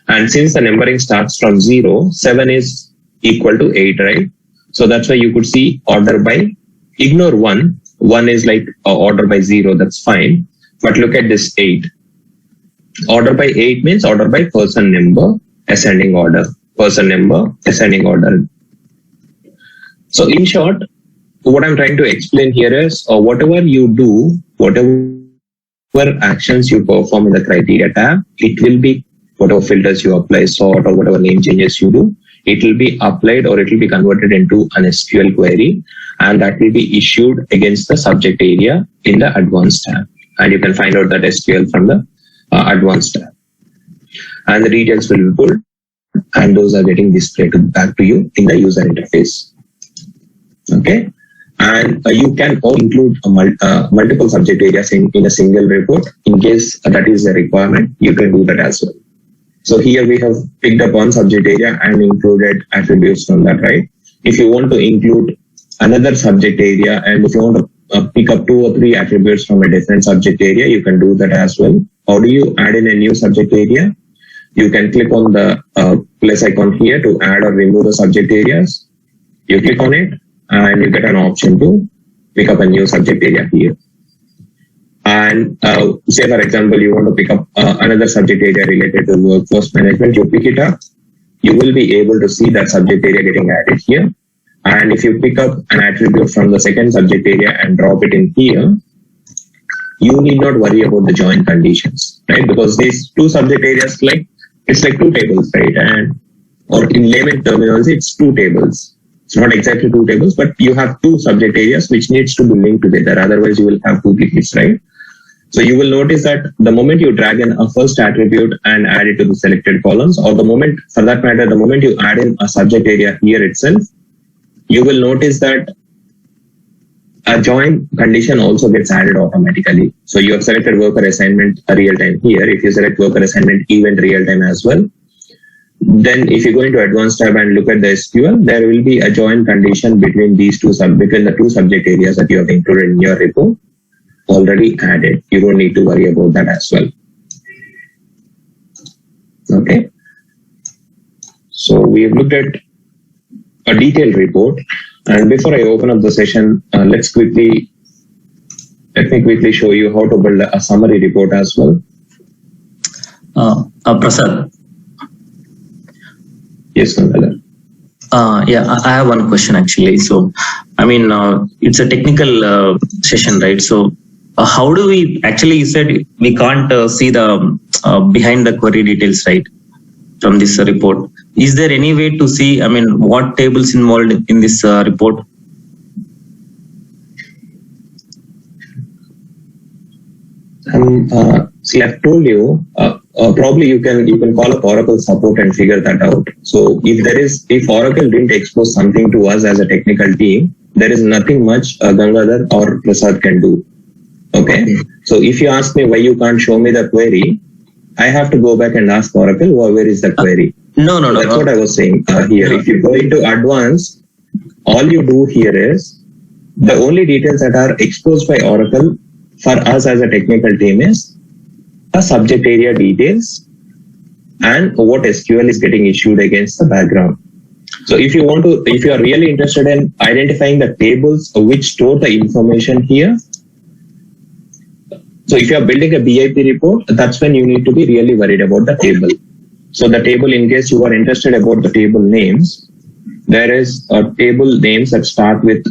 And since the numbering starts from 0, 7 is equal to 8, right? So that's why you could see order by, ignore 1. 1 is like order by 0, that's fine. But look at this 8. Order by 8 means order by person number, ascending order. Person number, ascending order. So in short, what I'm trying to explain here is whatever you do, whatever actions you perform in the criteria tab, it will be whatever filters you apply, sort, or whatever name changes you do, it will be applied or it will be converted into an SQL query, and that will be issued against the subject area in the advanced tab. And you can find out that SQL from the advanced tab. And the details will be pulled, and those are getting displayed back to you in the user interface. Okay. And you can all include multiple subject areas in a single report. In case that is a requirement, you can do that as well. So here we have picked up one subject area and included attributes from that, right? If you want to include another subject area, and if you want to pick up 2 or 3 attributes from a different subject area, you can do that as well. How do you add in a new subject area? You can click on the plus icon here to add or remove the subject areas. You click on it, and you get an option to pick up a new subject area here. And say, for example, you want to pick up another subject area related to workforce management, you pick it up, you will be able to see that subject area getting added here. And if you pick up an attribute from the second subject area and drop it in here, you need not worry about the join conditions, right? Because these two subject areas, it's like two tables, right? Or in layman terminology, it's two tables. It's not exactly two tables, but you have two subject areas which needs to be linked together. Otherwise, you will have duplicates, right? So you will notice that the moment you drag in a first attribute and add it to the selected columns, or the moment you add in a subject area here itself, you will notice that a join condition also gets added automatically. So you have selected worker assignment real time here. If you select worker assignment event real time as well, then if you go into advanced tab and look at the SQL, there will be a join condition between the two subject areas that you have included in your report already added. You don't need to worry about that as well. Okay. So we have looked at a detailed report. And before I open up the session, let me quickly show you how to build a summary report as well. Prasad. Yes, Kandala. I have one question actually. So, it's a technical session, right? So, how do we actually? You said we can't see the behind the query details, right? From this report. Is there any way to see, what tables involved in this report? See, I've told you, probably you can call up Oracle support and figure that out. So if Oracle didn't expose something to us as a technical team, there is nothing much Gangadhar or Prasad can do. Okay. So if you ask me why you can't show me the query, I have to go back and ask Oracle, where is the query? No. That's what I was saying here. If you go into advanced, all you do here is the only details that are exposed by Oracle for us as a technical team is a subject area details and what SQL is getting issued against the background. So if you are really interested in identifying the tables which store the information here, so if you are building a BIP report, that's when you need to be really worried about the table. So the table, in case you are interested about the table names, there is a table names that start with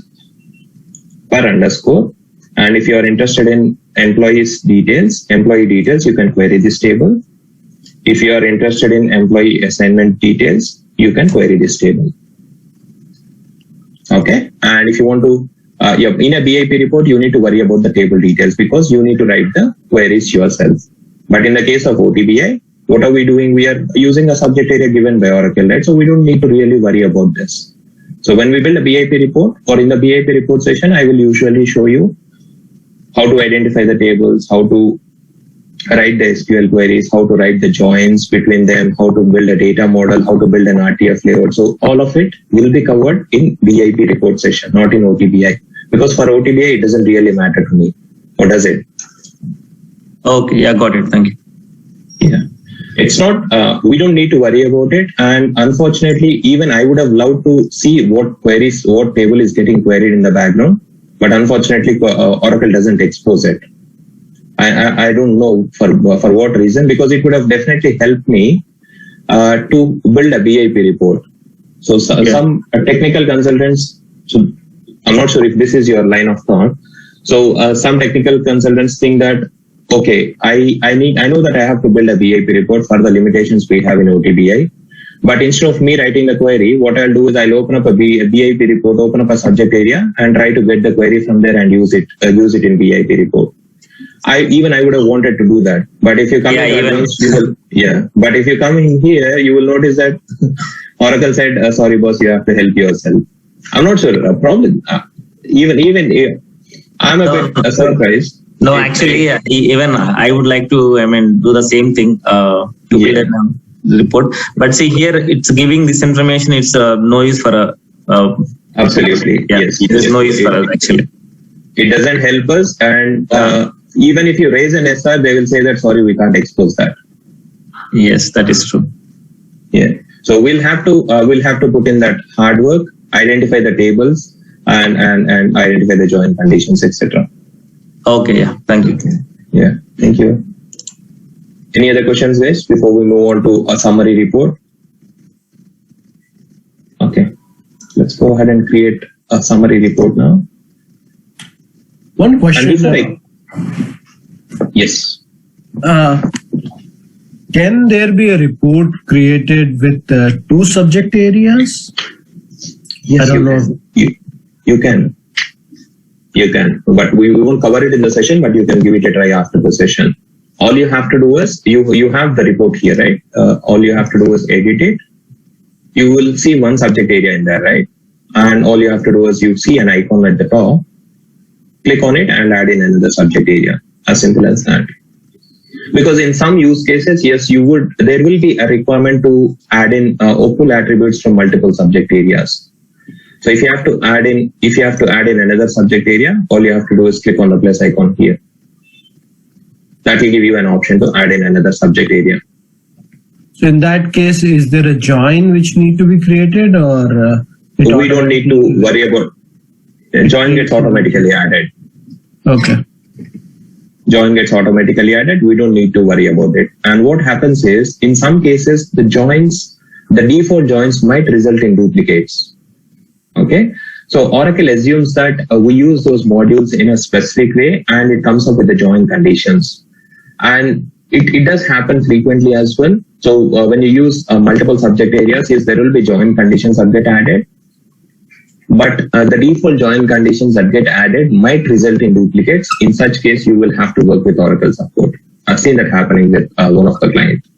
per underscore. And if you are interested in employee details, you can query this table. If you are interested in employee assignment details, you can query this table. Okay. And if you want to, in a BIP report, you need to worry about the table details because you need to write the queries yourself. But in the case of OTBI, what are we doing? We are using a subject area given by Oracle, right? So we don't need to really worry about this. So when we build a BIP report or in the BIP report session, I will usually show you how to identify the tables, how to write the SQL queries, how to write the joins between them, how to build a data model, how to build an RTF layout. So all of it will be covered in BIP report session, not in OTBI. Because for OTBI, it doesn't really matter to me. Or does it? Okay, yeah, got it. Thank you. Yeah. It's not, we don't need to worry about it. And unfortunately, even I would have loved to see what table is getting queried in the background. But unfortunately, Oracle doesn't expose it. I don't know for what reason, because it would have definitely helped me to build a BIP report. So some technical consultants, so I'm not sure if this is your line of thought. So some technical consultants think that, okay, I know that I have to build a BIP report for the limitations we have in OTBI. But instead of me writing the query, what I'll do is I'll open up a BIP report, open up a subject area and try to get the query from there and use it in BIP report. I would have wanted to do that. But if you come but if you come in here, you will notice that Oracle said, sorry boss, you have to help yourself. I'm not sure. Probably even I'm a bit surprised. No, actually, even I would like to, do the same thing to build a report. But see here, it's giving this information. It's no use for absolutely. Yes. There's no use for us actually. It doesn't help us, and even if you raise an SR, they will say that sorry, we can't expose that. Yes, that is true. Yeah. So we'll have to put in that hard work, identify the tables, and identify the join conditions, etc. Okay. Yeah. Thank you. Yeah, thank you. Any other questions, guys, before we move on to a summary report? Okay, let's go ahead and create a summary report now. One question. Yes. Can there be a report created with two subject areas? Yes, I don't know. You can. You can, but we won't cover it in the session, but you can give it a try after the session. All you have to do is, you have the report here, right? All you have to do is edit it. You will see one subject area in there, right? And all you have to do is, you see an icon at the top, click on it and add in another subject area. As simple as that. Because in some use cases, yes, there will be a requirement to add in OPUL attributes from multiple subject areas. So if you have to add in another subject area, all you have to do is click on the plus icon here. That will give you an option to add in another subject area. So in that case, is there a join which need to be created, or we don't need to worry about join gets automatically added. Okay. Join gets automatically added. We don't need to worry about it. And what happens is, in some cases, the default joins might result in duplicates. Okay. So Oracle assumes that we use those modules in a specific way, and it comes up with the join conditions. And it does happen frequently as well. So when you use multiple subject areas, yes, there will be join conditions that get added. But the default join conditions that get added might result in duplicates. In such case, you will have to work with Oracle support. I've seen that happening with one of the clients.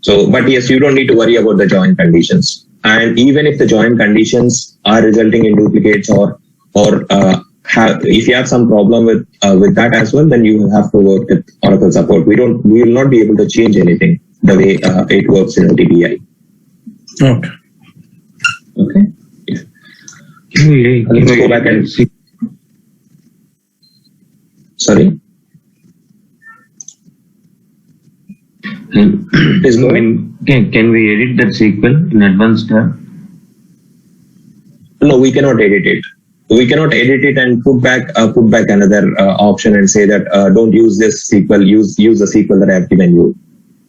So, but yes, you don't need to worry about the join conditions. And even if the join conditions are resulting in duplicates, or if you have some problem with that as well, then you will have to work with Oracle support. We will not be able to change anything the way it works in OTBI. Okay. Okay. Let's go back and see. Sorry. Please go ahead. Can we edit that SQL in advanced tab? No, we cannot edit it. We cannot edit it and put back another option and say that don't use this SQL. Use the SQL that I have given you.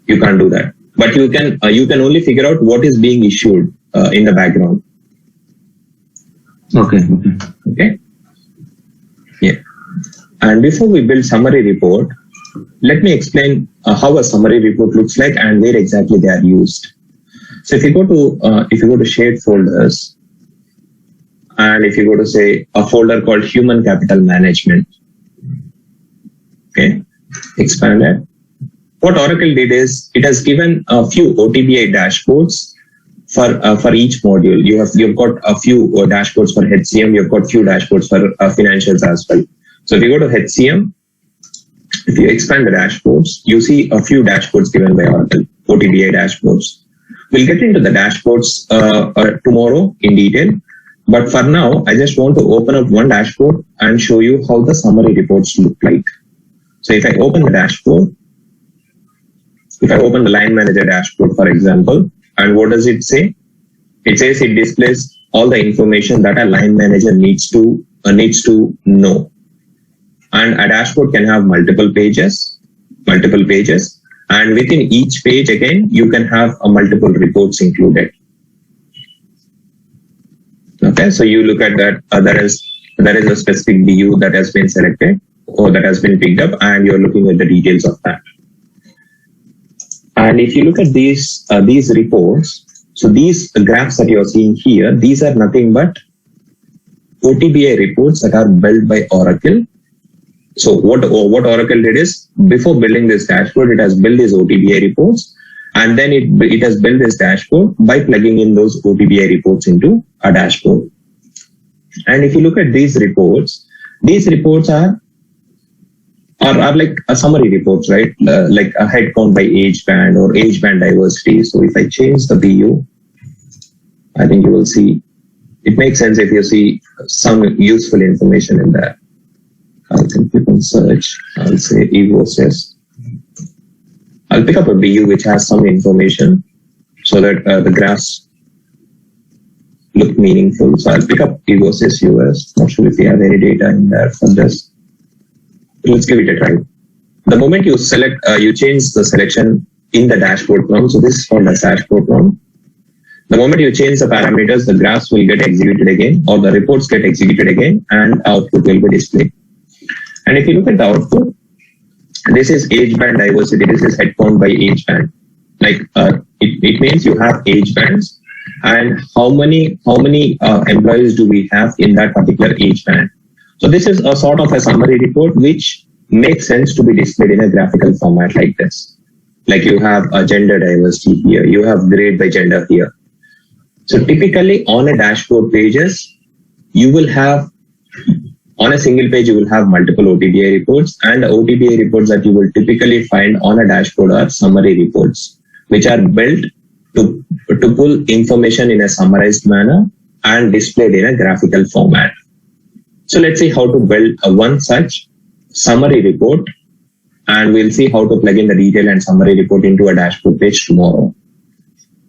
You can't do that. But you can only figure out what is being issued in the background. Okay. Yeah. And before we build summary report, let me explain how a summary report looks like and where exactly they are used. So if you go to shared folders, and if you go to say a folder called Human Capital Management, okay, expand it. What Oracle did is, it has given a few OTBI dashboards for each module. You've got a few dashboards for HCM. You've got few dashboards for financials as well. So if you go to HCM, if you expand the dashboards, you see a few dashboards given by Oracle, OTBI dashboards. We'll get into the dashboards tomorrow in detail. But for now, I just want to open up one dashboard and show you how the summary reports look like. So if I open the dashboard, if I open the line manager dashboard, for example, and what does it say? It says it displays all the information that a line manager needs to know. And a dashboard can have multiple pages, and within each page, again, you can have multiple reports included. Okay, so you look at that. There is a specific BU that has been selected or that has been picked up, and you're looking at the details of that. And if you look at these reports, so these graphs that you're seeing here, these are nothing but OTBI reports that are built by Oracle. So what Oracle did is, before building this dashboard, it has built these OTBI reports, and then it has built this dashboard by plugging in those OTBI reports into a dashboard. And if you look at these reports are like a summary reports, right? Like a head count by age band or age band diversity. So if I change the BU, I think you will see, it makes sense if you see some useful information in there. I can click on search. I'll say EVOSys. I'll pick up a BU which has some information so that the graphs look meaningful. So I'll pick up EVOSys US. Not sure if we have any data in there for this. Let's give it a try. The moment you select, you change the selection in the dashboard column. So this is called as dashboard column. The moment you change the parameters, the graphs will get executed again, or the reports get executed again, and output will be displayed. And if you look at the output, this is age band diversity. This is headcount by age band. Like it means you have age bands and how many employees do we have in that particular age band. So this is a sort of a summary report which makes sense to be displayed in a graphical format like this. Like you have a gender diversity here, you have grade by gender here. So typically on a dashboard pages, you will have, on a single page, you will have multiple OTBI reports, and the OTBI reports that you will typically find on a dashboard are summary reports, which are built to pull information in a summarized manner and displayed in a graphical format. So let's see how to build one such summary report, and we'll see how to plug in the detail and summary report into a dashboard page tomorrow.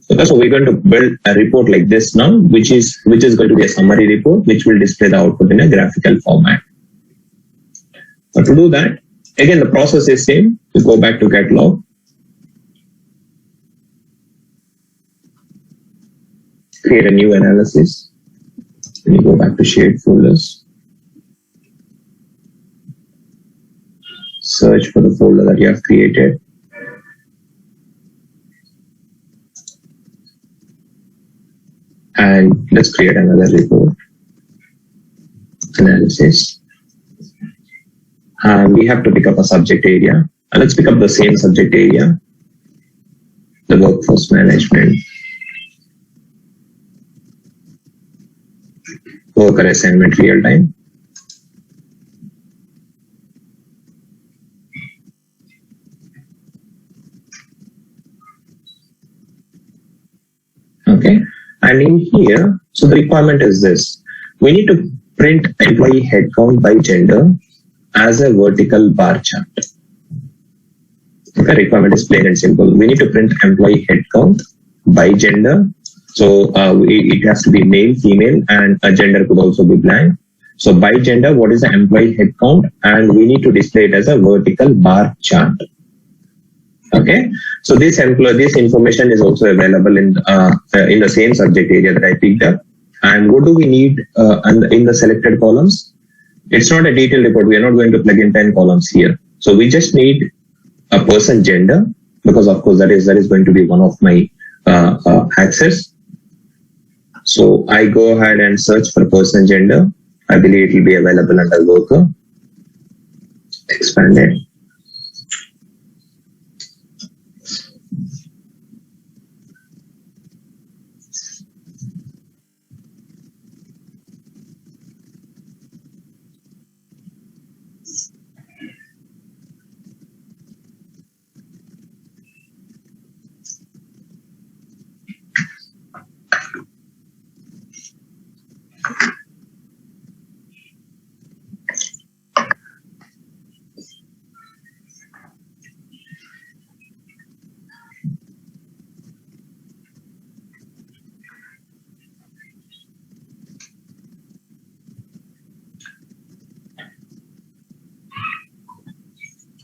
So we're going to build a report like this now, which is going to be a summary report, which will display the output in a graphical format. But to do that, again, the process is same. We go back to catalog. Create a new analysis. And you go back to shared folders. Search for the folder that you have created. And let's create another report. Analysis. And we have to pick up a subject area. And let's pick up the same subject area. The workforce management. Worker assignment real time. Okay. And in here, so the requirement is this. We need to print employee headcount by gender as a vertical bar chart. The requirement is plain and simple. We need to print employee headcount by gender. So it has to be male, female, and a gender could also be blank. So by gender, what is the employee headcount? And we need to display it as a vertical bar chart. Okay, so this information is also available in the same subject area that I picked up. And what do we need in the selected columns? It's not a detailed report. We are not going to plug in 10 columns here. So we just need a person gender, because of course that is going to be one of my access. So I go ahead and search for person gender. I believe it will be available under worker. Expand it.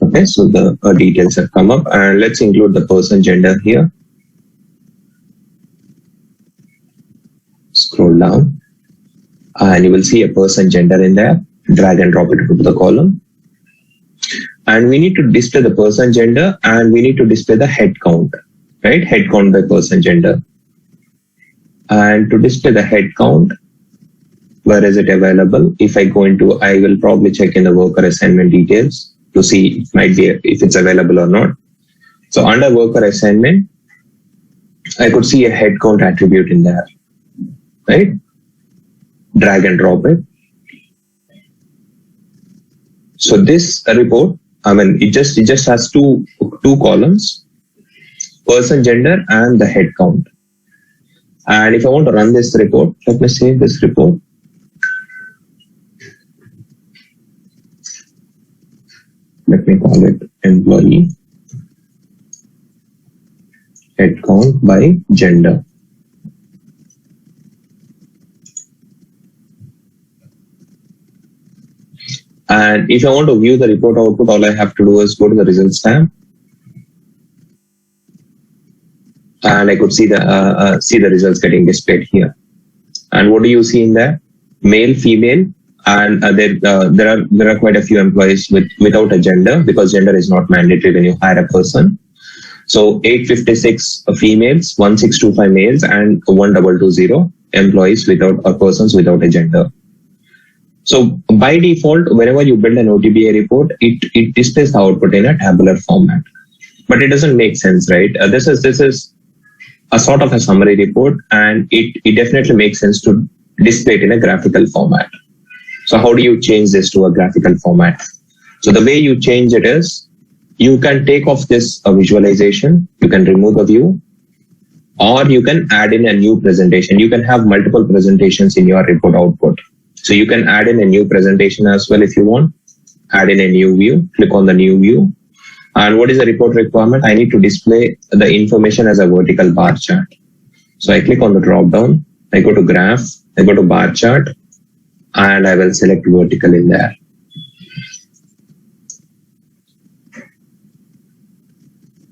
Okay, so the details have come up, and let's include the person gender here. Scroll down and you will see a person gender in there. Drag and drop it into the column. And we need to display the person gender, and we need to display the head count, right? Head count by person gender. And to display the head count, where is it available? If I go into, I will probably check in the worker assignment details to see if it's available or not. So under worker assignment, I could see a head count attribute in there, right? Drag and drop it. So this report, it just has two columns, person gender and the head count. And if I want to run this report, let me save this report. Let me call it employee headcount by gender. And if I want to view the report output, all I have to do is go to the results tab. And I could see the results getting displayed here. And what do you see in there? Male, female, and there are quite a few employees without a gender, because gender is not mandatory when you hire a person. So 856 females, 1625 males, and 1220 employees or persons without a gender. So by default, whenever you build an OTBA report, it displays the output in a tabular format. But it doesn't make sense, right? This is a sort of a summary report, and it definitely makes sense to display it in a graphical format. So how do you change this to a graphical format? So the way you change it is, you can take off this visualization, you can remove the view, or you can add in a new presentation. You can have multiple presentations in your report output. So you can add in a new presentation as well if you want. Add in a new view, click on the new view. And what is the report requirement? I need to display the information as a vertical bar chart. So I click on the drop down, I go to graph, I go to bar chart, and I will select vertical in there.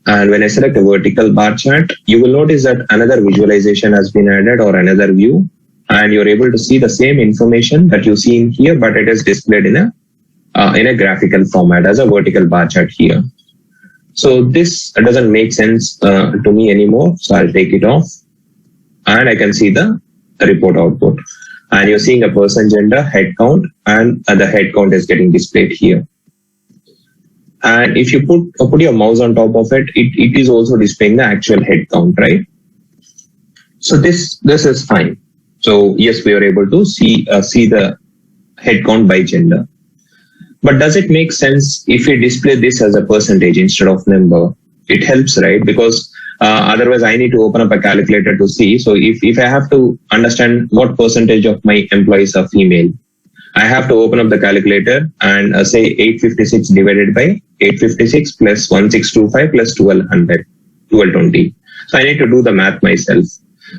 And when I select a vertical bar chart, you will notice that another visualization has been added, or another view, and you're able to see the same information that you see in here, but it is displayed in a graphical format as a vertical bar chart here. So this doesn't make sense to me anymore. So I'll take it off, and I can see the report output. And you're seeing a person, gender, head count, and the head count is getting displayed here. And if you put your mouse on top of it, it is also displaying the actual head count, right? So this is fine. So yes, we are able to see the head count by gender. But does it make sense if we display this as a percentage instead of number? It helps, right? Because otherwise I need to open up a calculator to see. So if I have to understand what percentage of my employees are female, I have to open up the calculator and say 856 divided by 856 plus 1625 plus 1220. So I need to do the math myself.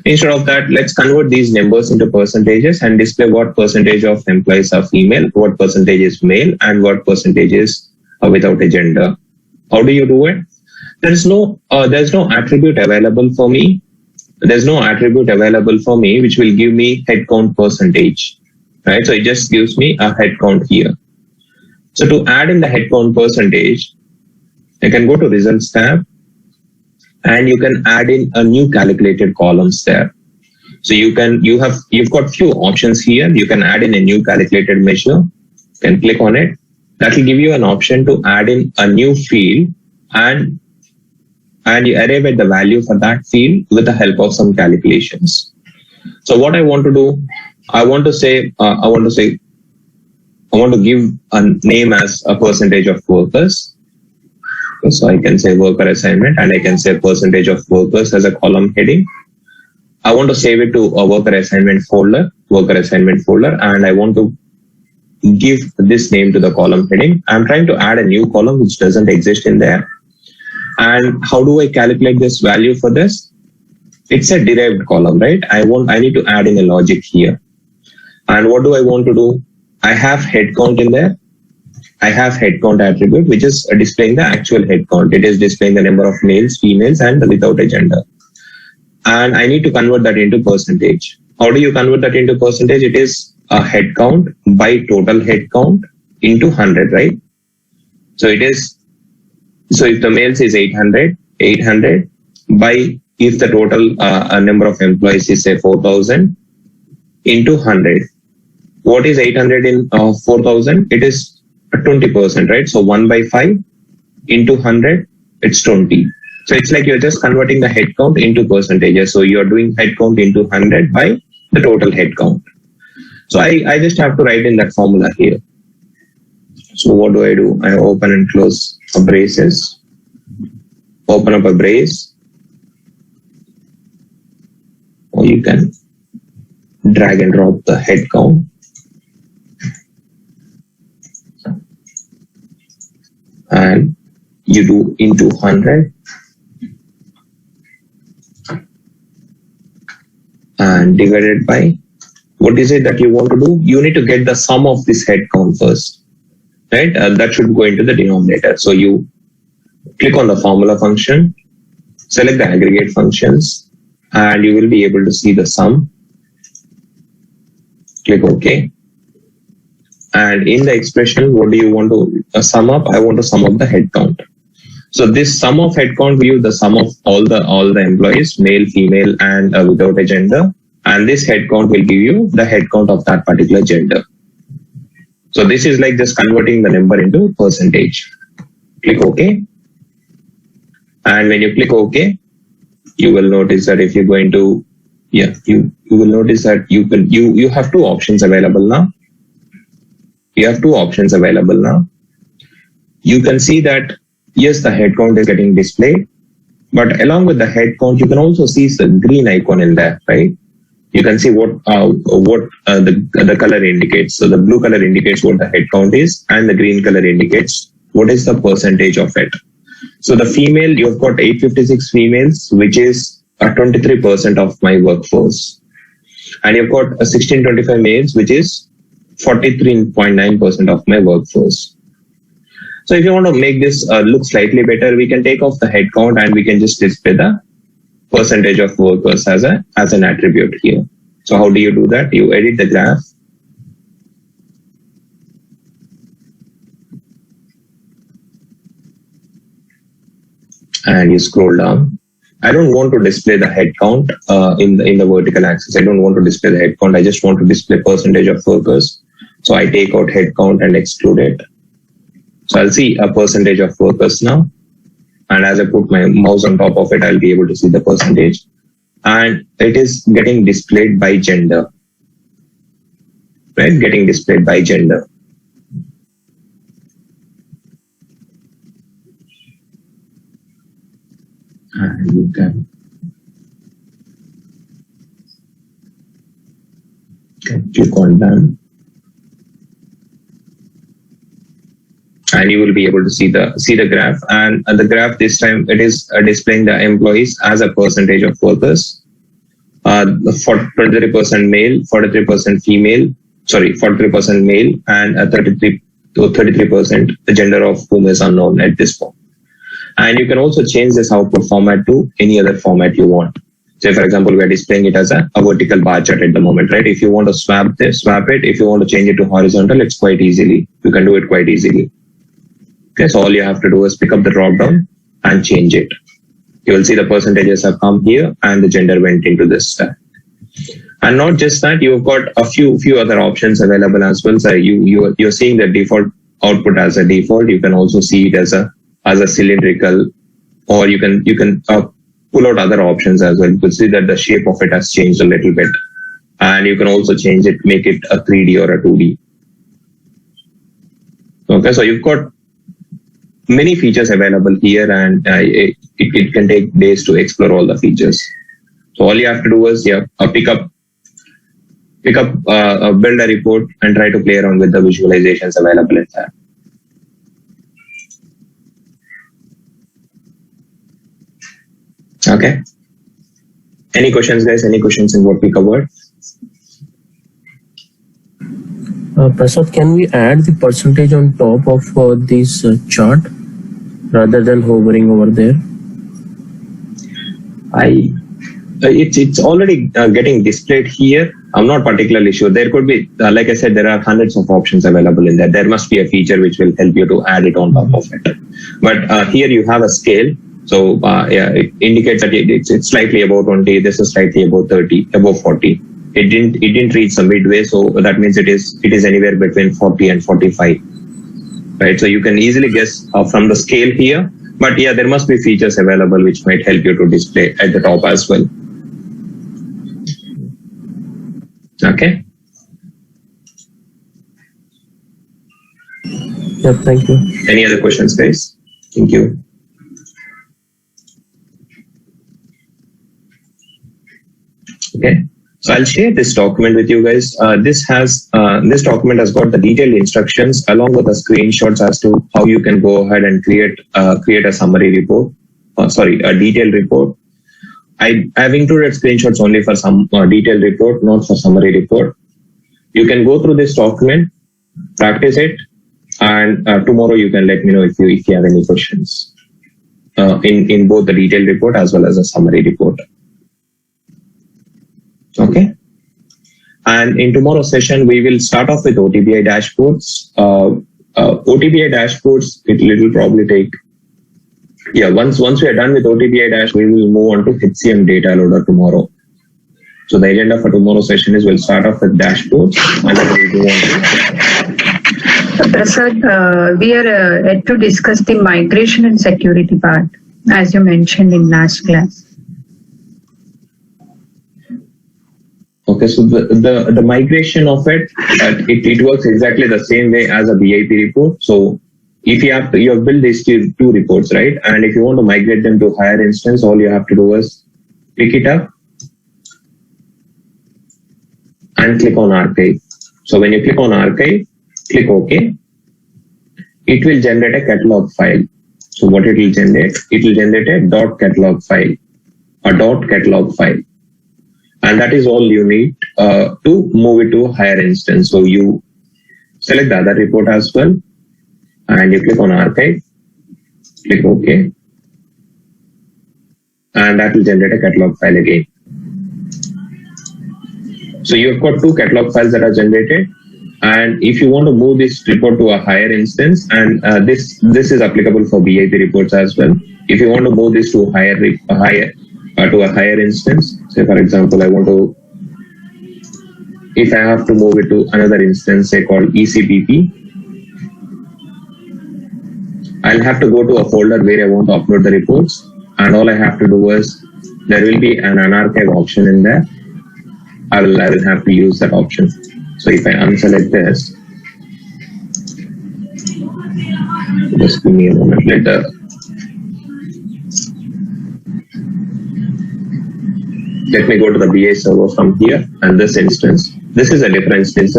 Instead of that, let's convert these numbers into percentages and display what percentage of employees are female, what percentage is male, and what percentage is without a gender. How do you do it? There's no attribute available for me. There's no attribute available for me which will give me head count percentage, right? So it just gives me a head count here. So to add in the head count percentage, I can go to results tab, and you can add in a new calculated columns there. So you've got few options here. You can add in a new calculated measure. You can click on it. That will give you an option to add in a new field, and you arrive at the value for that field with the help of some calculations. So what I want to do, I want to give a name as a percentage of workers. So I can say worker assignment, and I can say percentage of workers as a column heading. I want to save it to a worker assignment folder, and I want to give this name to the column heading. I'm trying to add a new column which doesn't exist in there. And how do I calculate this value for this? It's a derived column, right? I need to add in a logic here. And what do I want to do? I have head count in there. I have head count attribute, which is displaying the actual head count. It is displaying the number of males, females, and without a gender. And I need to convert that into percentage. How do you convert that into percentage? It is a head count by total head count into 100, right? So if the males is 800 by, if the total number of employees is say 4,000 into 100. What is 800 in 4,000? It is 20%, right? So 1 by 5 into 100, it's 20. So it's like you're just converting the head count into percentages. So you're doing head count into 100 by the total head count. So I just have to write in that formula here. So what do? I open and close braces. Open up a brace. Or you can drag and drop the head count. And you do into 100 and divided by, what is it that you want to do? You need to get the sum of this head count first. right? That should go into the denominator. So you click on the formula function, select the aggregate functions, and you will be able to see the sum. Click OK. And in the expression, what do you want to sum up? I want to sum up the head count. So this sum of head count will give the sum of all the employees, male, female, and without a gender. And this head count will give you the head count of that particular gender. So this is like just converting the number into percentage. Click OK. And when you click OK, you will notice that if you're going to, you will notice that you have two options available now. You have two options available now. You can see that, yes, the head count is getting displayed, but along with the head count, you can also see the green icon in there, right? You can see what the color indicates. So the blue color indicates what the head count is, and the green color indicates what is the percentage of it. So the female, you've got 856 females, which is 23% of my workforce. And you've got 1625 males, which is 43.9% of my workforce. So if you want to make this look slightly better, we can take off the head count and we can just display the percentage of workers as an attribute here. So how do you do that? You edit the graph. And you scroll down. I don't want to display the head count in the vertical axis. I don't want to display the head count. I just want to display percentage of workers. So I take out head count and exclude it. So I'll see a percentage of workers now. And as I put my mouse on top of it, I'll be able to see the percentage. And it is getting displayed by gender. Right? Getting displayed by gender. And you can click on done. And you will be able to see the graph. And the graph this time, it is displaying the employees as a percentage of workers. 23% male, 43% female, 43% male, and 33% the gender of whom is unknown at this point. And you can also change this output format to any other format you want. Say, for example, we are displaying it as a vertical bar chart at the moment, right? If you want to swap it. If you want to change it to horizontal, it's quite easily. You can do it quite easily. Okay, so all you have to do is pick up the drop down and change it. You will see the percentages have come here and the gender went into this stack. And not just that, you've got a few other options available as well. So you're seeing the default output as a default. You can also see it as a cylindrical, or you can pull out other options as well. You can see that the shape of it has changed a little bit. And you can also change it, make it a 3D or a 2D. Okay, so you've got many features available here, and it can take days to explore all the features. So all you have to do is pick up build a report and try to play around with the visualizations available in there. Okay. Any questions, guys? Any questions in what we covered? Prasad, can we add the percentage on top of this chart rather than hovering over there? It's already getting displayed here. I'm not particularly sure. There could be, like I said, there are hundreds of options available in there. There must be a feature which will help you to add it on top of it. But here you have a scale. So it indicates that it's slightly above 20. This is slightly above 30, above 40. It didn't reach the midway, so that means it is anywhere between 40 and 45. Right. So you can easily guess from the scale here. But yeah, there must be features available which might help you to display at the top as well. Okay. Yeah, thank you. Any other questions, guys? Thank you. Okay. So I'll share this document with you guys. This document has got the detailed instructions along with the screenshots as to how you can go ahead and create a summary report. A detailed report. I have included screenshots only for some detailed report, not for summary report. You can go through this document, practice it, And tomorrow you can let me know if you have any questions in both the detailed report as well as a summary report. Okay. And in tomorrow's session, we will start off with OTBI dashboards. OTBI dashboards, it will probably take, once we are done with OTBI dash, we will move on to HCM data loader tomorrow. So the agenda for tomorrow's session is we'll start off with dashboards and then we'll move on to. Prasad, we are yet to discuss the migration and security part, as you mentioned in last class. Okay, so the migration of it works exactly the same way as a BIP report. So if you have built these two reports, right? And if you want to migrate them to higher instance, all you have to do is pick it up and click on archive. So when you click on archive, click OK. It will generate a catalog file. So what it will generate? It will generate a .catalog file, and that is all you need to move it to a higher instance. So you select the other report as well, and you click on archive, click OK, and that will generate a catalog file again. So you've got two catalog files that are generated, and if you want to move this report to a higher instance, and this is applicable for BIP reports as well. If you want to move this to a higher instance, say for example, if I have to move it to another instance, say called ECBP, I'll have to go to a folder where I want to upload the reports, and all I have to do is there will be an unarchive option in there. I will have to use that option. So if I unselect this, just give me a moment. Let me go to the BI server from here, and this instance. This is a different instance,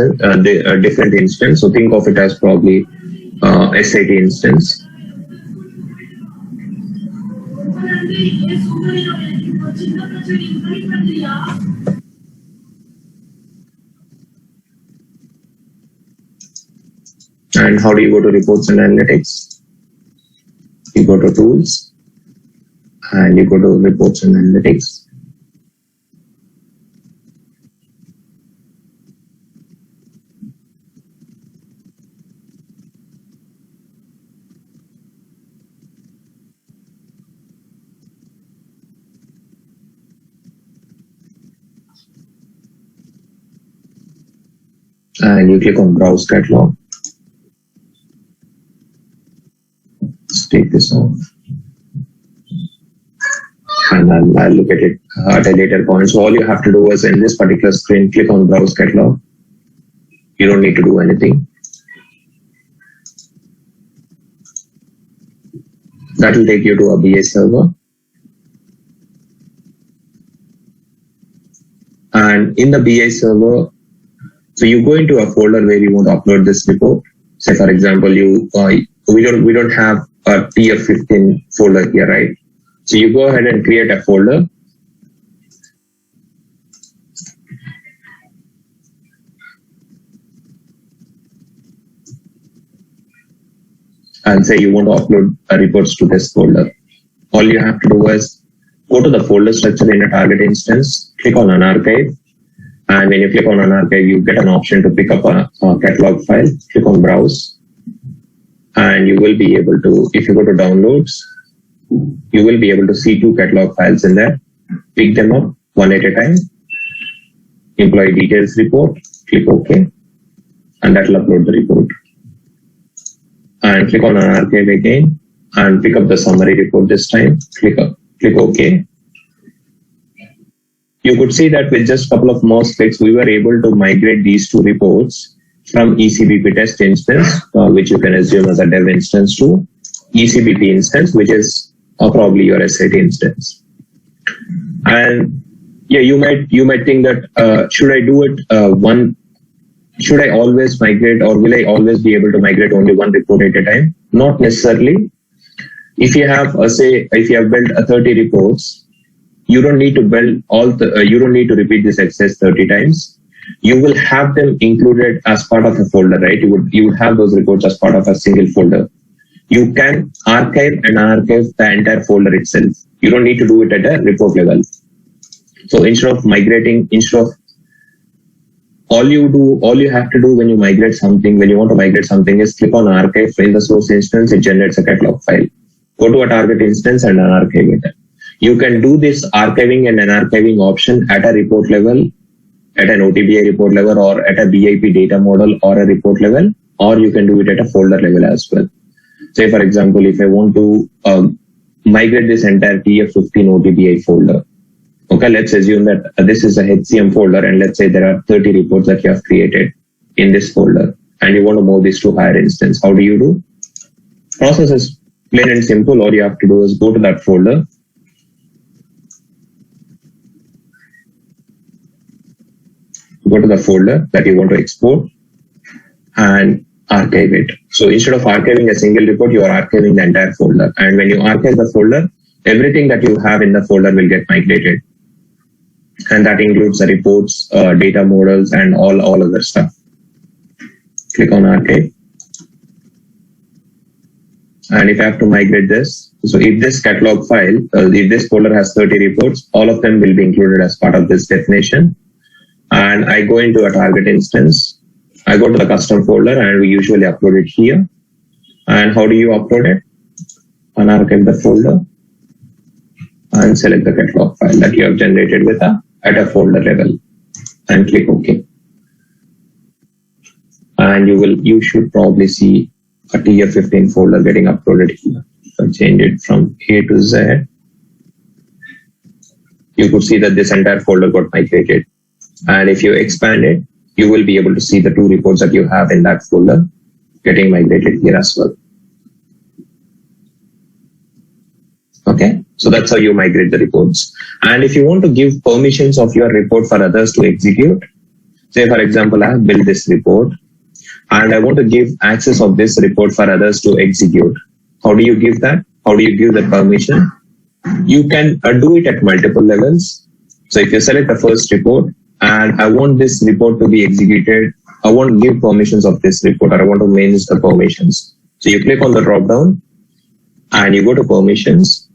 So think of it as probably SAT instance. And how do you go to reports and analytics? You go to tools and you go to reports and analytics. And you click on browse catalog. Let's take this off. And I'll look at it at a later point. So all you have to do is in this particular screen, click on browse catalog. You don't need to do anything. That will take you to a BI server. And in the BI server, so you go into a folder where you want to upload this report. Say for example, we don't have a tier 15 folder here, right? So you go ahead and create a folder. And say you want to upload reports to this folder. All you have to do is go to the folder structure in a target instance, click on unarchive. And when you click on unarchive, you get an option to pick up a catalog file. Click on browse. And you will be able to, if you go to downloads, you will be able to see two catalog files in there. Pick them up one at a time. Employee details report, click OK. And that will upload the report. And click on unarchive again and pick up the summary report this time. Click OK. You could see that with just a couple of mouse clicks, we were able to migrate these two reports from ECBP test instance, which you can assume as a dev instance, to ECBP instance, which is probably your SAT instance. And yeah, you might think that should I do it should I always migrate, or will I always be able to migrate only one report at a time? Not necessarily. If you have if you have built 30 reports, you don't need to build you don't need to repeat this exercise 30 times. you will have them included as part of a folder, right? You would have those reports as part of a single folder. You can archive the entire folder itself. You don't need to do it at a report level. So instead of all you have to do when you want to migrate something is click on archive in the source instance, it generates a catalog file. Go to a target instance and unarchive it. You can do this archiving and unarchiving option at a report level, at an OTBI report level, or at a BIP data model or a report level, or you can do it at a folder level as well. Say, for example, if I want to migrate this entire TF15 OTBI folder, okay, let's assume that this is a HCM folder, and let's say there are 30 reports that you have created in this folder, and you want to move this to higher instance. How do you do? Process is plain and simple. All you have to do is go to that folder, go to the folder that you want to export, and archive it. So instead of archiving a single report, you are archiving the entire folder. And when you archive the folder, everything that you have in the folder will get migrated. And that includes the reports, data models, and all other stuff. Click on archive. And if I have to migrate this, so if this catalog file, if this folder has 30 reports, all of them will be included as part of this definition. And I go into a target instance. I go to the custom folder, and we usually upload it here. And how do you upload it? Unarchive the folder and select the catalog file that you have generated at a folder level, and click OK. And you should probably see a TF15 folder getting uploaded here. So change it from A to Z. You could see that this entire folder got migrated. And if you expand it, you will be able to see the 2 reports that you have in that folder getting migrated here as well. Okay, so that's how you migrate the reports. And if you want to give permissions of your report for others to execute, say for example, I have built this report and I want to give access of this report for others to execute. How do you give that? How do you give the permission? You can do it at multiple levels. So if you select the first report, and I want this report to be executed, I want to give permissions of this report, or I want to manage the permissions. So you click on the drop down and you go to permissions.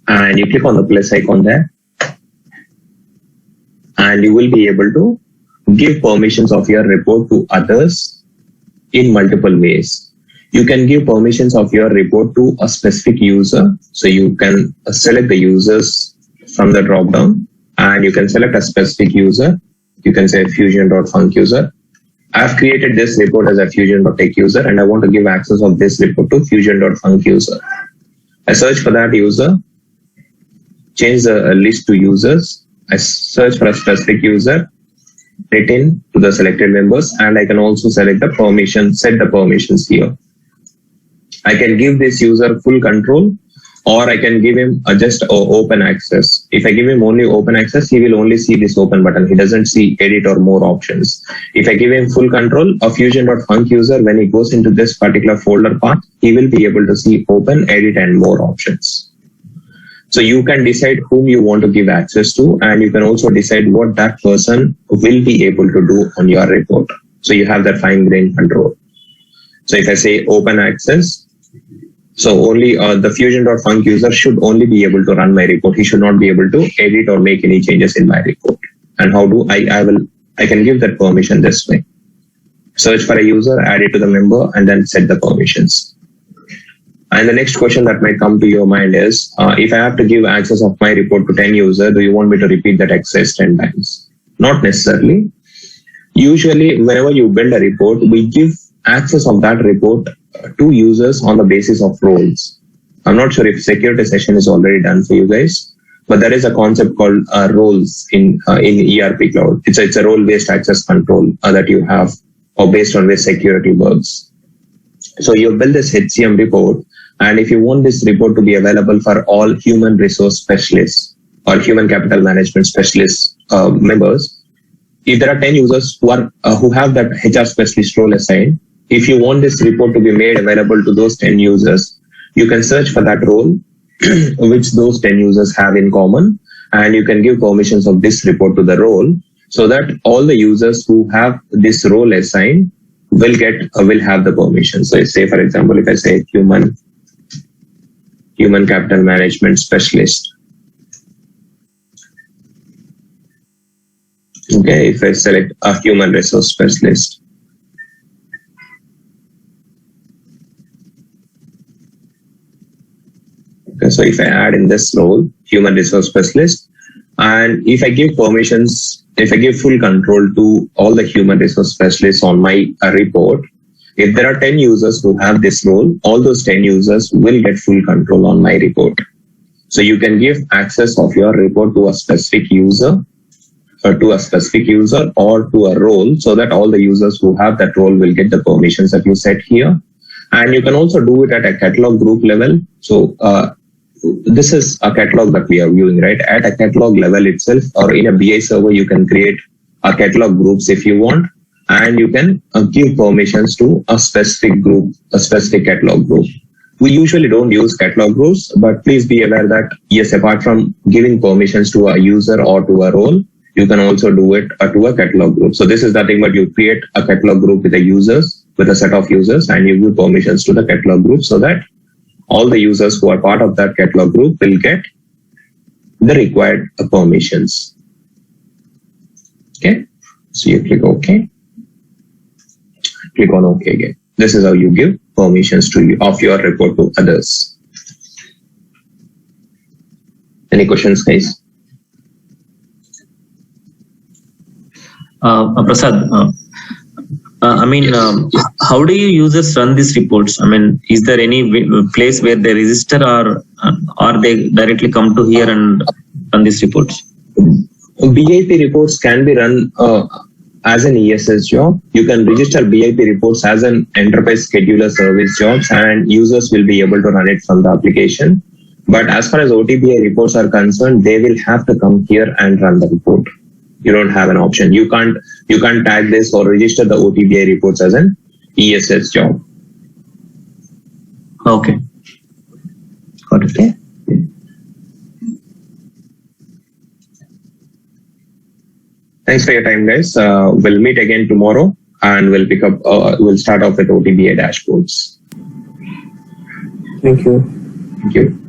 And you click on the plus icon there. And you will be able to give permissions of your report to others in multiple ways. You can give permissions of your report to a specific user. So you can select the users from the drop down, and you can select a specific user. You can say fusion.func user. I've created this report as a fusion.tech user, and I want to give access of this report to fusion.func user. I search for that user, change the list to users. I search for a specific user, written to the selected members, and I can also select the permission, set the permissions here. I can give this user full control, or I can give him just open access. If I give him only open access, he will only see this open button. He doesn't see edit or more options. If I give him full control, a fusion.func user, when he goes into this particular folder path, he will be able to see open, edit, and more options. So you can decide whom you want to give access to, and you can also decide what that person will be able to do on your report. So you have that fine-grained control. So if I say open access, so only the fusion.func user should only be able to run my report. He should not be able to edit or make any changes in my report. And how do I can give that permission this way. Search for a user, add it to the member, and then set the permissions. And the next question that might come to your mind is, if I have to give access of my report to 10 users, do you want me to repeat that access 10 times? Not necessarily. Usually, whenever you build a report, we give access of that report to users on the basis of roles. I'm not sure if security session is already done for you guys, but there is a concept called roles in ERP Cloud. It's a role-based access control that you have, or based on where security works. So you build this HCM report, and if you want this report to be available for all human resource specialists or human capital management specialists members, if there are 10 users who have that HR specialist role assigned, if you want this report to be made available to those 10 users, you can search for that role which those 10 users have in common, and you can give permissions of this report to the role, so that all the users who have this role assigned will have the permission. So say, for example, if I say human capital management specialist. Okay, if I select a human resource specialist. Okay, so if I add in this role, human resource specialist, and if I give permissions, if I give full control to all the human resource specialists on my report, if there are 10 users who have this role, all those 10 users will get full control on my report. So you can give access of your report to a specific user, or to a role, so that all the users who have that role will get the permissions that you set here. And you can also do it at a catalog group level. So this is a catalog that we are viewing, right? At a catalog level itself, or in a BI server, you can create a catalog groups if you want, and you can give permissions to a specific group, a specific catalog group. We usually don't use catalog groups, but please be aware that yes, apart from giving permissions to a user or to a role, you can also do it to a catalog group. So this is nothing but you create a catalog group with a set of users, and you give permissions to the catalog group, so that all the users who are part of that catalog group will get the required permissions. Okay, so you click OK. Click on OK again. This is how you give permissions of your report to others. Any questions, guys? Prasad, how do you users run these reports? I mean, is there any place where they register, or they directly come to here and run these reports? BIP reports can be run as an ESS job. You can register BIP reports as an enterprise scheduler service jobs, and users will be able to run it from the application. But as far as OTBI reports are concerned, they will have to come here and run the report. You don't have an option. You can't tag this or register the OTBI reports as an ESS job. Okay. Got it. Okay. Thanks for your time, guys. We'll meet again tomorrow, and we'll start off with OTBI dashboards. Thank you. Thank you.